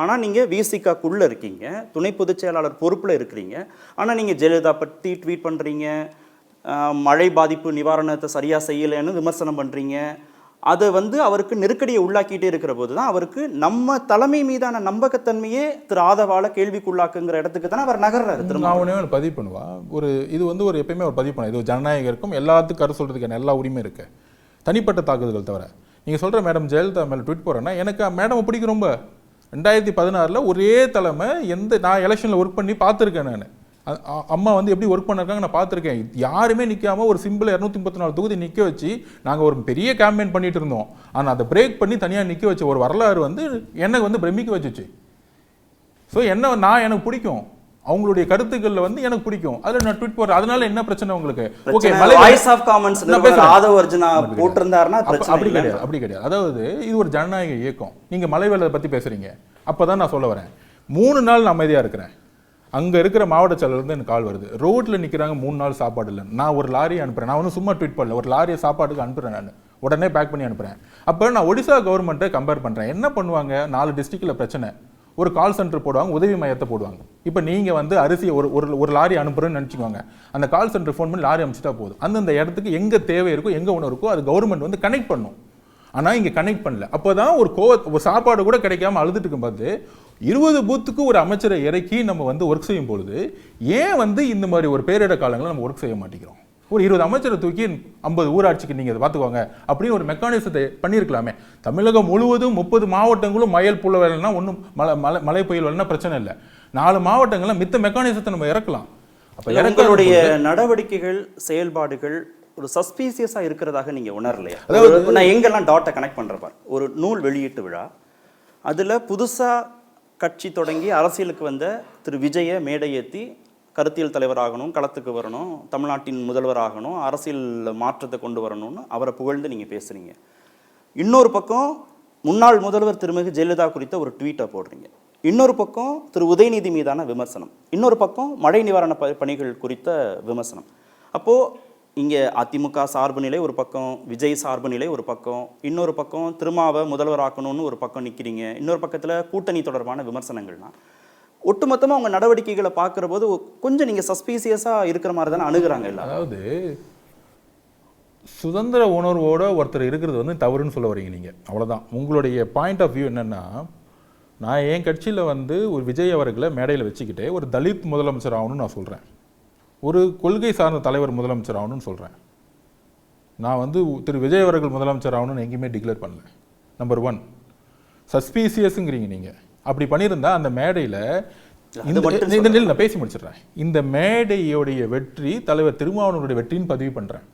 ஆனால் நீங்கள் விசிகாக்குள்ளே இருக்கீங்க, துணை பொதுச் செயலாளர் பொறுப்பில் இருக்கிறீங்க. ஆனால் நீங்கள் ஜெயலலிதா பற்றி ட்வீட் பண்ணுறீங்க, மழை பாதிப்பு நிவாரணத்தை சரியாக செய்யலைன்னு விமர்சனம் பண்ணுறீங்க. அதை வந்து அவருக்கு நெருக்கடியை உள்ளாக்கிட்டே இருக்கிற போது தான் அவருக்கு நம்ம தலைமை மீதான நம்பகத்தன்மையே திரு ஆதவால கேள்விக்குள்ளாக்குங்கிற இடத்துக்கு தானே அவர் நகர்றாரு. திரும்ப பதிவு பண்ணுவா இது வந்து ஒரு எப்பயுமே ஒரு பதிவு பண்ண, இது ஜனநாயகம் இருக்கும், எல்லாத்துக்கும் கருத்து சொல்றதுக்கான எல்லா உரிமையும் இருக்கு, தனிப்பட்ட தாக்குதல்கள் தவிர. நீங்கள் சொல்கிற மேடம் ஜெயலலிதா மேலே ட்வீட் போகிறேன்னா எனக்கு மேடம் பிடிக்கும் ரொம்ப. 2016 ஒரே தலைமை நான் எலெக்ஷனில் ஒர்க் பண்ணி பார்த்துருக்கேன். நான் அம்மா வந்து எப்படி ஒர்க் பண்ணிருக்காங்க நான் பார்த்துருக்கேன். யாருமே நிற்காம ஒரு சிம்பிள் 234 தொகுதி நிற்க வச்சு நாங்கள் ஒரு பெரிய கேம்பெயின் பண்ணிட்டு இருந்தோம். ஆனால் அதை பிரேக் பண்ணி தனியாக நிற்க வச்ச ஒரு வரலாறு வந்து எனக்கு வந்து பிரமிக்க வச்சுச்சு. ஸோ எனக்கு பிடிக்கும், அவங்களுடைய கருத்துக்களில் வந்து எனக்கு பிடிக்கும். அதில் நான் ட்வீட் போடுறேன். அதனால என்ன பிரச்சனை உங்களுக்கு? Okay, voice of commons Aadhav Arjuna போட்டிருந்தாருன்னா அப்படி கிடையாது, அப்படி கிடையாது. அதாவது இது ஒரு ஜனநாயக இயக்கம். நீங்கள் மலை வெள்ளத்தை பற்றி பேசுறீங்க, அப்போதான் நான் சொல்ல வரேன். 3 நாள் நான் அமைதியாக இருக்கிறேன். அங்கே இருக்கிற மாவட்ட செயலர்லேருந்து எனக்கு கால் வருது, ரோட்டில் நிற்கிறாங்க 3 நாள் சாப்பாடு இல்லை. நான் ஒரு லாரியை அனுப்புகிறேன். நான் வந்து சும்மா ட்வீட் பண்ணல, ஒரு லாரியை சாப்பாட்டுக்கு அனுப்புகிறேன். நான் உடனே பேக் பண்ணி அனுப்புகிறேன். அப்போ நான் ஒடிசா கவர்மெண்ட்டை கம்பேர் பண்ணுறேன். என்ன பண்ணுவாங்க, 4 டிஸ்ட்ரிக்டில் பிரச்சனை, ஒரு கால் சென்டர் போடுவாங்க, உதவி மையத்தை போடுவாங்க. இப்போ நீங்கள் வந்து அரிசியை ஒரு லாரி அனுப்புறேன்னு நினச்சிக்கோங்க. அந்த கால் சென்டர் ஃபோன் பண்ணி லாரி அனுப்பிச்சிட்டா போதும். அந்தந்த இடத்துக்கு எங்கே தேவை இருக்கோ, எங்கே ஒன்று இருக்கோ அது கவர்மெண்ட் வந்து கனெக்ட் பண்ணும். ஆனால் இங்கே கனெக்ட் பண்ணல. அப்போ தான் ஒரு சாப்பாடு கூட கிடைக்காம அழுதுட்டு இருக்கும்போது 20 பூத்துக்கு ஒரு அமைச்சரை இறக்கி நம்ம வந்து ஒர்க் செய்யும் பொழுது ஏன் வந்து இந்த மாதிரி ஒரு பேரிட காலங்களில் நம்ம ஒர்க் செய்ய மாட்டேங்கிறோம்? ஒரு 20 அமைச்சரை தூக்கி 50 ஊராட்சிக்கு நீங்கள் பார்த்துக்கோங்க அப்படின்னு ஒரு மெக்கானிசத்தை பண்ணியிருக்கலாமே. தமிழகம் முழுவதும் 30 மாவட்டங்களும் மயல் புல வேலைன்னா ஒன்றும் மழை புயல் வேலைன்னா பிரச்சனை இல்லை. 4 மாவட்டங்களில் மித்த மெக்கானிசத்தை நம்ம இறக்கலாம். அப்போ இறங்களுடைய நடவடிக்கைகள் செயல்பாடுகள் ஒரு சஸ்பீசியஸாக இருக்கிறதாக நீங்கள் உணரலையா? அதாவது நான் எங்கெல்லாம் டாட்டை கனெக்ட் பண்ணுறப்பார், ஒரு நூல் வெளியீட்டு விழா, அதில் புதுசாக கட்சி தொடங்கி அரசியலுக்கு வந்த திரு விஜயை மேடை ஏற்றி கருத்தியல் தலைவராகணும், களத்துக்கு வரணும், தமிழ்நாட்டின் முதல்வராகணும், அரசியல் மாற்றத்தை கொண்டு வரணும்னு அவரை புகழ்ந்து நீங்கள் பேசுகிறீங்க. இன்னொரு பக்கம் முன்னாள் முதல்வர் திருமிகு ஜெயலலிதா குறித்த ஒரு ட்வீட்டை போடுறீங்க. இன்னொரு பக்கம் திரு உதயநிதி மீதான விமர்சனம், இன்னொரு பக்கம் மழை நிவாரண பணிகள் குறித்த விமர்சனம். அப்போது இங்கே அதிமுக சார்பு நிலை ஒரு பக்கம், விஜய் சார்பு நிலை ஒரு பக்கம், இன்னொரு பக்கம் திருமாவை முதல்வராக்கணும்னு ஒரு பக்கம் நிற்கிறீங்க, இன்னொரு பக்கத்தில் கூட்டணி தொடர்பான விமர்சனங்கள்லாம். ஒட்டுமொத்தமாக உங்கள் நடவடிக்கைகளை பார்க்குற போது கொஞ்சம் நீங்கள் சஸ்பீசியஸாக இருக்கிற மாதிரி தானே அணுகுறாங்க இல்லை? அதாவது சுதந்திர உணர்வோட ஒருத்தர் இருக்கிறது வந்து தவறுன்னு சொல்ல வரீங்க நீங்கள், அவ்வளோதான். உங்களுடைய பாயிண்ட் ஆஃப் வியூ என்னென்னா, நான் என் கட்சியில் வந்து ஒரு விஜய் அவர்களை மேடையில் வச்சுக்கிட்டே ஒரு தலித் முதலமைச்சர் ஆகணும்னு நான் சொல்கிறேன், ஒரு கொள்கை சார்ந்த தலைவர் முதலமைச்சர் ஆகணும்னு சொல்கிறேன். நான் வந்து திரு விஜய் அவர்கள் முதலமைச்சர் ஆகணும்னு எங்கேயுமே டிக்ளேர் பண்ணல. நம்பர் 1 சஸ்பீசியஸுங்கிறீங்க நீங்கள். அப்படி பண்ணியிருந்தா அந்த மேடையில் நான் பேசி முடிச்சிடுறேன். இந்த மேடையோடைய வெற்றி தலைவர் திருமாவளவனுடைய வெற்றின்னு பதிவு பண்ணுறேன்.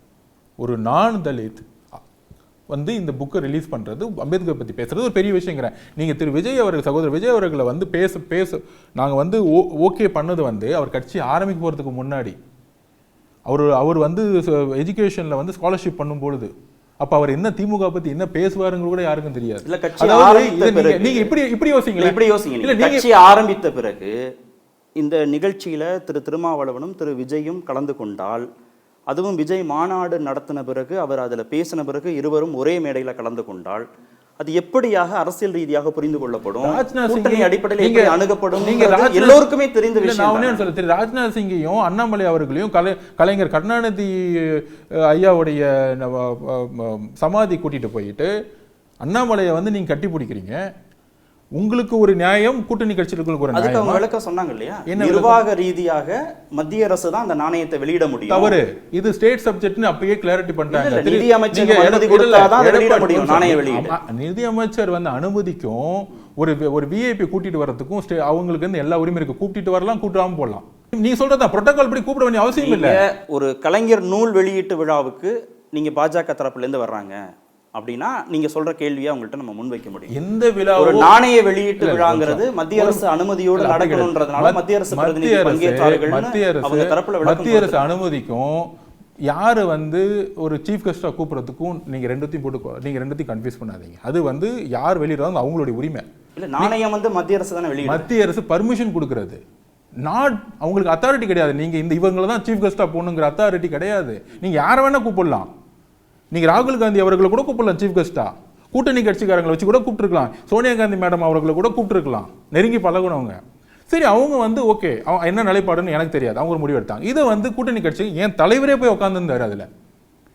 ஒரு நான் தலித் வந்து இந்த புக்கை ரிலீஸ் பண்ணுறது, அம்பேத்கர் பற்றி பேசுகிறது ஒரு பெரிய விஷயங்கிறேன். நீங்கள் திரு விஜய் அவர்கள், சகோதரர் விஜய் அவர்களை வந்து பேச நாங்கள் வந்து ஓகே பண்ணது வந்து அவர் கட்சி ஆரம்பிக்க போகிறதுக்கு முன்னாடி. அவர் வந்து எஜுகேஷனில் வந்து ஸ்காலர்ஷிப் பண்ணும்பொழுது அப்போ அவர் என்ன திமுக பற்றி என்ன பேசுவாருங்க கூட யாருக்கும் தெரியாது. நீங்கள் இப்படி யோசிங்க. கட்சி ஆரம்பித்த பிறகு இந்த நிகழ்ச்சியில் திரு திருமாவளவனும் திரு விஜயும் கலந்து கொண்டால், அதுவும் விஜய் மாநாடு நடத்தின பிறகு அவர் அதில் பேசின பிறகு இருவரும் ஒரே மேடையில் கலந்து கொண்டால், அது எப்படியாக அரசியல் ரீதியாக புரிந்து கொள்ளப்படும், ராஜ்நாத் கூட்டணி சிங் அடிப்படையில் எப்படி அணுகப்படும், நீங்க எல்லோருக்குமே தெரிந்த நான் விஷயம். ஒண்ணே சொல்ல திரு ராஜ்நாத் சிங்கையும் அண்ணாமலை அவர்களையும் கலைஞர் கருணாநிதி ஐயாவுடைய சமாதி கூட்டிட்டு போயிட்டு அண்ணாமலையை வந்து நீங்க கட்டி பிடிக்கிறீங்க. உங்களுக்கு ஒரு நியாயம், கூட்டணி கட்சிகளுக்கு ஒரு அதுக்கு அவங்க நியாயம். விளக்கம் சொன்னாங்க இல்லையா, நிர்வாக ரீதியாக மத்திய அரசு தான் அந்த நாணயத்தை வெளியிட முடியும். தவறு, இது ஸ்டேட் சப்ஜெக்ட்னு அப்பயே கிளாரிட்டி பண்ணிட்டாங்க. நிதி அமைச்சர் அனுமதி கொடுத்தாதான் வெளியிட முடியும் நாணய வெளியீடு. நிதி அமைச்சர் வந்து அனுமதிக்கும் ஒரு விஐபி கூட்டிட்டு வரதுக்கும் அவங்களுக்கு வந்து எல்லா உரிமை இருக்கு. கூட்டிட்டு வரலாம், கூட்டாம போடலாம். நீ சொல்றதா புரோட்டோகால் படி கூப்பிட வேண்டிய அவசியம் இல்லை. ஒரு கலைஞர் நூல் வெளியீட்டு விழாவுக்கு நீங்க பாஜக தரப்புல இருந்து வர்றாங்க அப்படின்னா நீங்க சொல்ற கேள்வியை அவங்கள்ட்ட நம்ம முன்வைக்க முடியும். எந்த விழா ஒரு நாணய வெளியீட்டு விழாங்கிறது மத்திய அரசு அனுமதியோடு நடக்கணும்ன்றதுனால மத்திய அரசு பிரதிநிதி பங்கேற்றார்கள். மத்திய அரசு அனுமதிக்கும் யாரு வந்து ஒரு சீஃப் கெஸ்டா கூப்பிடுறதுக்கும் நீங்க ரெண்டுத்தையும் கன்ஃபியூஸ் பண்ணாதீங்க. அது வந்து யார் வெளியிடுறாங்க அவங்களுடைய உரிமை. இல்ல, நாணயம் வந்து மத்திய அரசு தானே வெளியிடும். மத்திய அரசு பர்மிஷன் கொடுக்கிறது, நாட் அவங்களுக்கு அத்தாரிட்டி கிடையாது. நீங்க இவங்களை தான் சீஃப் கெஸ்டா போகணுங்கிற அத்தாரிட்டி கிடையாது. நீங்க யாரை வேணா கூப்பிடலாம். நீங்க ராகுல் காந்தி அவர்களை கூட கூப்பிடலாம் சீஃப் கெஸ்டா, கூட்டணி கட்சிக்காரங்களை வச்சு கூட கூப்பிட்டுருக்கலாம். சோனியா காந்தி மேடம் அவர்களை கூட கூப்பிட்டுருக்கலாம், நெருங்கி பழகுனவங்க. சரி, அவங்க வந்து ஓகே, என்ன நிலைப்பாடுன்னு எனக்கு தெரியாது, அவங்க ஒரு முடிவு எடுத்தாங்க. இதை வந்து கூட்டணி கட்சி என் தலைவரே போய் உட்காந்துருந்தாரு, அதில்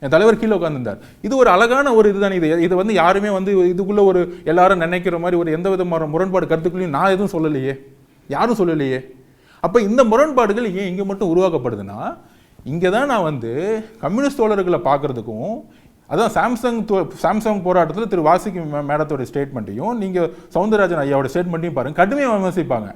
என் தலைவர் கீழே உட்காந்துருந்தார். இது ஒரு அழகான ஒரு இதுதான். இது வந்து யாருமே வந்து இதுக்குள்ள ஒரு எல்லாரும் நினைக்கிற மாதிரி ஒரு எந்த விதமான முரண்பாடு கருத்துக்களையும் நான் எதுவும் சொல்லலையே, யாரும் சொல்லலையே. அப்போ இந்த முரண்பாடுகள் ஏன் இங்கே மட்டும் உருவாக்கப்படுதுன்னா, இங்கே தான் நான் வந்து கம்யூனிஸ்ட் தோழர்களை பார்க்குறதுக்கும், அதான் சாம்சங் போராட்டத்தில் திரு வாசுகி மேடத்தோட ஸ்டேட்மெண்ட்டையும் நீங்கள் சவுந்தரராஜன் ஐயாவோட ஸ்டேட்மெண்ட்டையும் பாருங்கள், கடுமையாக விமர்சிப்பாங்க.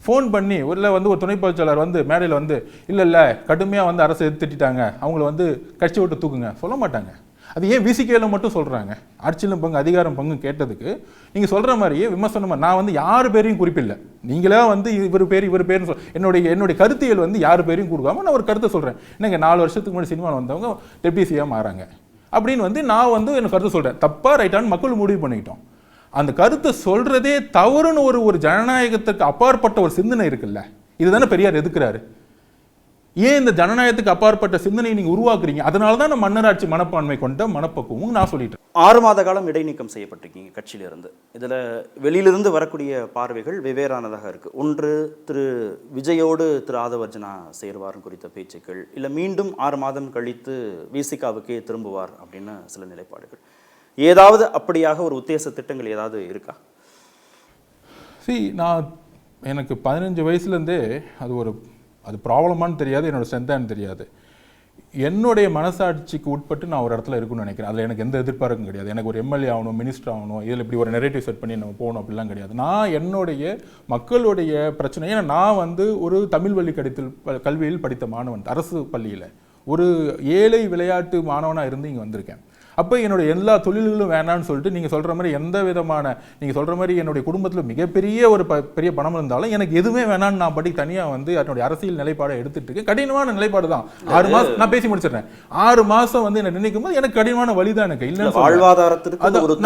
ஃபோன் பண்ணி ஒரு துணை பொதுச்செயலாளர் வந்து மேடையில் வந்து இல்லை கடுமையாக வந்து அரசு திட்டாங்க, அவங்கள வந்து கட்சி விட்டு தூக்குங்க சொல்ல மாட்டாங்க. அது ஏன் விசிகேல மட்டும் சொல்கிறாங்க? ஆட்சியிலும் பங்கு அதிகாரம் பங்கு கேட்டதுக்கு நீங்கள் சொல்கிற மாதிரியே விமர்சனமாக நான் வந்து யார் பேரையும் குறிப்பில்லை. நீங்களே வந்து இவர் பேர்னு என்னுடைய கருத்தியல் வந்து யார் பேரையும் கொடுக்காம நான் ஒரு கருத்தை சொல்கிறேன். என்னங்க 4 வருஷத்துக்கு முன்னாடி சினிமாவில் வந்தவங்க டெப்டி சிஎம் ஆகிறாங்க அப்படின்னு வந்து நான் வந்து எனக்கு கருத்து சொல்கிறேன். தப்பாக ரைட்டான்னு மக்கள் முடிவு பண்ணிக்கிட்டோம். அந்த கருத்தை சொல்கிறதே தவறுன்னு ஒரு ஜனநாயகத்துக்கு அப்பாற்பட்ட ஒரு சிந்தனை இருக்குல்ல, இதுதானே பெரியார் எதுக்குறாரு. ஏன் இந்த ஜனநாயகத்துக்கு அப்பாற்பட்ட சிந்தனையை நீங்கள் உருவாக்குறீங்க? அதனால தான் நம்ம மன்னராட்சி மனப்பான்மை கொண்ட மனப்பக்குவம் நான் சொல்லிட்டேன். 6 மாத காலம் இடைநீக்கம் செய்யப்பட்டிருக்கீங்க கட்சியிலிருந்து. இதில் வெளியிலிருந்து வரக்கூடிய பார்வைகள் வெவ்வேறானதாக இருக்குது. ஒன்று, திரு விஜயோடு திரு ஆதவர்ஜனா சேருவார் குறித்த பேச்சுக்கள், இல்லை மீண்டும் 6 மாதம் கழித்து விசிகாவுக்கே திரும்புவார் அப்படின்னு சில நிலைப்பாடுகள். ஏதாவது அப்படியாக ஒரு உத்தேச திட்டங்கள் ஏதாவது இருக்கா? எனக்கு 15 வயசுலேருந்தே அது ப்ராப்ளமானு தெரியாது, என்னோட ஸ்ட்ரென்த்தானு தெரியாது. என்னுடைய மனசாட்சிக்கு உட்பட்டு நான் ஒரு இடத்துல இருக்குன்னு நினைக்கிறேன். அதில் எனக்கு எந்த எதிர்பார்ப்பும் கிடையாது. எனக்கு ஒரு எம்எல்ஏ ஆகணும், மினிஸ்டர் ஆகணும், இதில் இப்படி ஒரு நெரேட்டிவ் செட் பண்ணி நம்ம போகணும் அப்படிலாம் கிடையாது. நான் என்னுடைய மக்களுடைய பிரச்சனை, ஏன்னா நான் வந்து ஒரு தமிழ் வழி கல்வியில் படித்த மாணவன், அரசு பள்ளியில் ஒரு ஏழை விளையாட்டு மாணவனாக இருந்து இங்கே வந்திருக்கேன். அப்போ என்னுடைய எல்லா தொழில்களும் வேணான்னு சொல்லிட்டு நீங்கள் சொல்கிற மாதிரி எந்த விதமான நீங்கள் சொல்கிற மாதிரி என்னுடைய குடும்பத்தில் மிகப்பெரிய ஒரு பெரிய பணம் இருந்தாலும் எனக்கு எதுவுமே வேணான்னு நான் படி தனியாக வந்து என்னுடைய அரசியல் நிலைப்பாடை எடுத்துட்டு இருக்கேன். கடினமான நிலைப்பாடு தான். 6 மாதம் நான் பேசி முடிச்சிடுறேன். 6 மாதம் வந்து என்ன நினைக்கும் போது எனக்கு கடினமான வழி தான். எனக்கு இல்லை வாழ்வாதாரத்துக்கு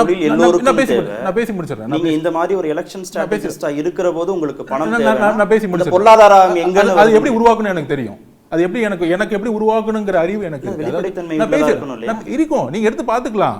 நான் பேசி முடிச்சிடுறேன். நீங்க இந்த மாதிரி ஒரு எலெக்ஷன் ஸ்ட்ராட்டஜிஸ்டா இருக்கிற போது உங்களுக்கு பணம் நான் பேசி முடிச்சேன். பொருளாதாரம் எங்க அது எப்படி உருவாக்கணும்னு எனக்கு தெரியும். அது எப்படி எனக்கு எப்படி உருவாக்கணுங்கிற அறிவு எனக்கு இருக்கும். நீங்க எடுத்து பார்த்துக்கலாம்.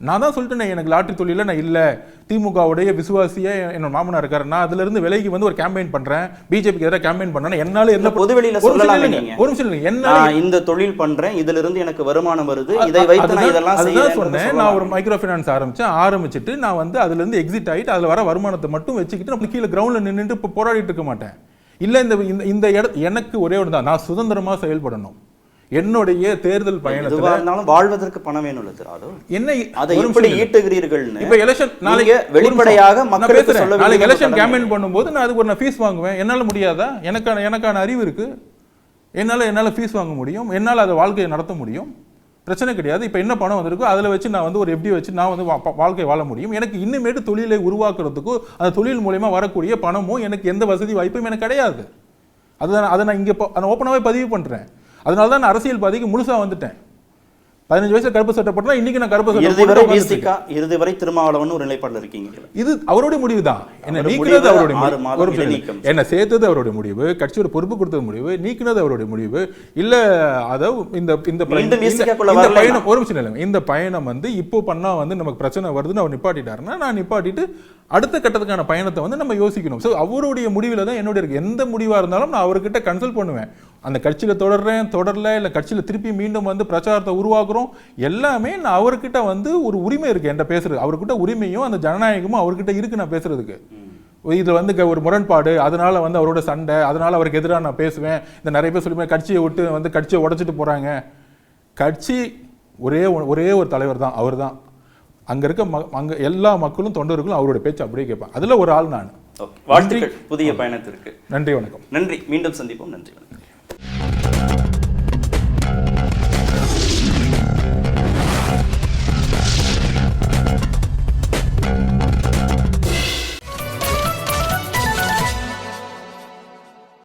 நான் தான் சொல்லிட்டேன், எனக்கு லாட்டரி தொழில நான் இல்லை, திமுகவுடைய விசுவாசியா என்னோட மாமனார் இருக்காரு, நான் அதுல இருந்து விலைக்கு வந்து ஒரு கேம்பெயின் பண்றேன், பிஜேபிக்கு எதிராக கேம்பெயின் பண்றேன். என்னால என்ன பொதுவெளியில சொல்லலாம், ஒரு நிமிஷம் இல்லைங்க, என்ன இந்த தொழில் பண்றேன், இதுல இருந்து எனக்கு வருமானம் வருது, இதை வைத்து நான் இதெல்லாம் செய்யறேன் சொன்னேன். நான் ஒரு மைக்ரோ ஃபைனான்ஸ் ஆரம்பிச்சுட்டு நான் வந்து அதுல இருந்து எக்ஸிட் ஆயிட்டு அதுல வர வருமானத்தை மட்டும் வச்சுக்கிட்டு நம்ம கீழே கிரவுண்ட்ல நின்றுட்டு இப்போ போராடிட்டு இருக்க மாட்டேன். இல்லை, இந்த எனக்கு ஒரே ஒன்று தான், நான் சுதந்திரமா செயல்படணும். என்னுடைய தேர்தல் பயணத்துல வாழ்வதற்கு பணம் வேணும். என்ன அதை எப்படி ஈட்டுகிறீர்கள்? இப்ப எலெக்ஷன் நாளைக்கு வெளிப்படையாக மக்களுக்கு சொல்ல, நாளைக்கு எலெக்ஷன் கேம்பெயின் பண்ணும்போது நான் அதுக்கு ஒரு ஃபீஸ் வாங்குவேன். என்னால முடியாதா? எனக்கான அறிவு இருக்கு, என்னால ஃபீஸ் வாங்க முடியும், என்னால அதை வாழ்க்கையை நடத்த முடியும், பிரச்சனை கிடையாது. இப்போ என்ன பணம் வந்திருக்கோ அதில் வச்சு நான் வந்து ஒரு எப்படி வச்சு நான் வந்து வாழ்க்கை வாழ முடியும். எனக்கு இன்னுமேட்டு தொழிலை உருவாக்குறதுக்கும் அந்த தொழில் மூலயமா வரக்கூடிய பணமும் எனக்கு எந்த வசதி வாய்ப்பும் எனக்கு கிடையாது. அதை நான் இங்கே ஓப்பனாகவே பதிவு பண்ணுறேன். அதனால தான் நான் அரசியல் பாதைக்கு முழுசாக வந்துட்டேன். 15 வயசுல கருப்பு சட்டை போட்டா இன்னைக்கு நான் கருப்பு சட்டை இறுதி வரை போட்டு விசிகா, இறுதி வரை திருமாவளவன் ஒரு நிலைப்பாடுல இருக்கீங்க. இது அவருடைய முடிவு தான். என்ன அவருடைய நீக்கினது முடிவு, அவருடைய 6 மாதம் ஒரு நிமிஷம் இடைநீக்கம். என்ன சேர்த்தது அவருடைய முடிவு, கட்சியோட பொறுப்பு கொடுத்தது முடிவு, நீக்கினது அவருடைய முடிவு. இல்ல அதாவது இந்த இந்த மீண்டும் விசிகாக்குள்ள இந்த வரலாம். பயணம் ஒரு நிமிஷம் இல்லை, இந்த பயணம் வந்து இப்போ பண்ணா வந்து நமக்கு பிரச்சனை வருதுன்னு அவர் நிப்பாட்டிட்டாருன்னா நான் நிப்பாட்டிட்டு அடுத்த கட்டத்துக்கான பயணத்தை வந்து நம்ம யோசிக்கணும். ஸோ அவருடைய முடிவில் தான் என்னோட இருக்கு. எந்த முடிவாக இருந்தாலும் நான் அவர்கிட்ட கன்சல்ட் பண்ணுவேன். அந்த கட்சியில் தொடரல இல்லை கட்சியில் திருப்பி மீண்டும் வந்து பிரச்சாரத்தை உருவாக்குறோம், எல்லாமே நான் அவர்கிட்ட வந்து ஒரு உரிமை இருக்கு என்கிட்ட பேசுறது. அவர்கிட்ட உரிமையும் அந்த ஜனநாயகமும் அவர்கிட்ட இருக்கு நான் பேசுறதுக்கு. இதுல வந்து ஒரு முரண்பாடு, அதனால வந்து அவரோட சண்டை, அதனால அவருக்கு எதிராக நான் பேசுவேன். இந்த நிறைய பேர் சொல்லி கட்சியை விட்டு வந்து கட்சியை உடைச்சிட்டு போறாங்க. கட்சி ஒரே ஒரு தலைவர் தான், அவர் தான். அங்க இருக்க அங்க எல்லா மக்களும் தொண்டர்களும் அவருடைய பேச்சு அப்படியே கேட்பாங்க. அதுல ஒரு ஆள் நான். வாழ்த்துக்கள் புதிய பயணத்திற்கு. நன்றி, வணக்கம். நன்றி, மீண்டும் சந்திப்போம். நன்றி, வணக்கம்.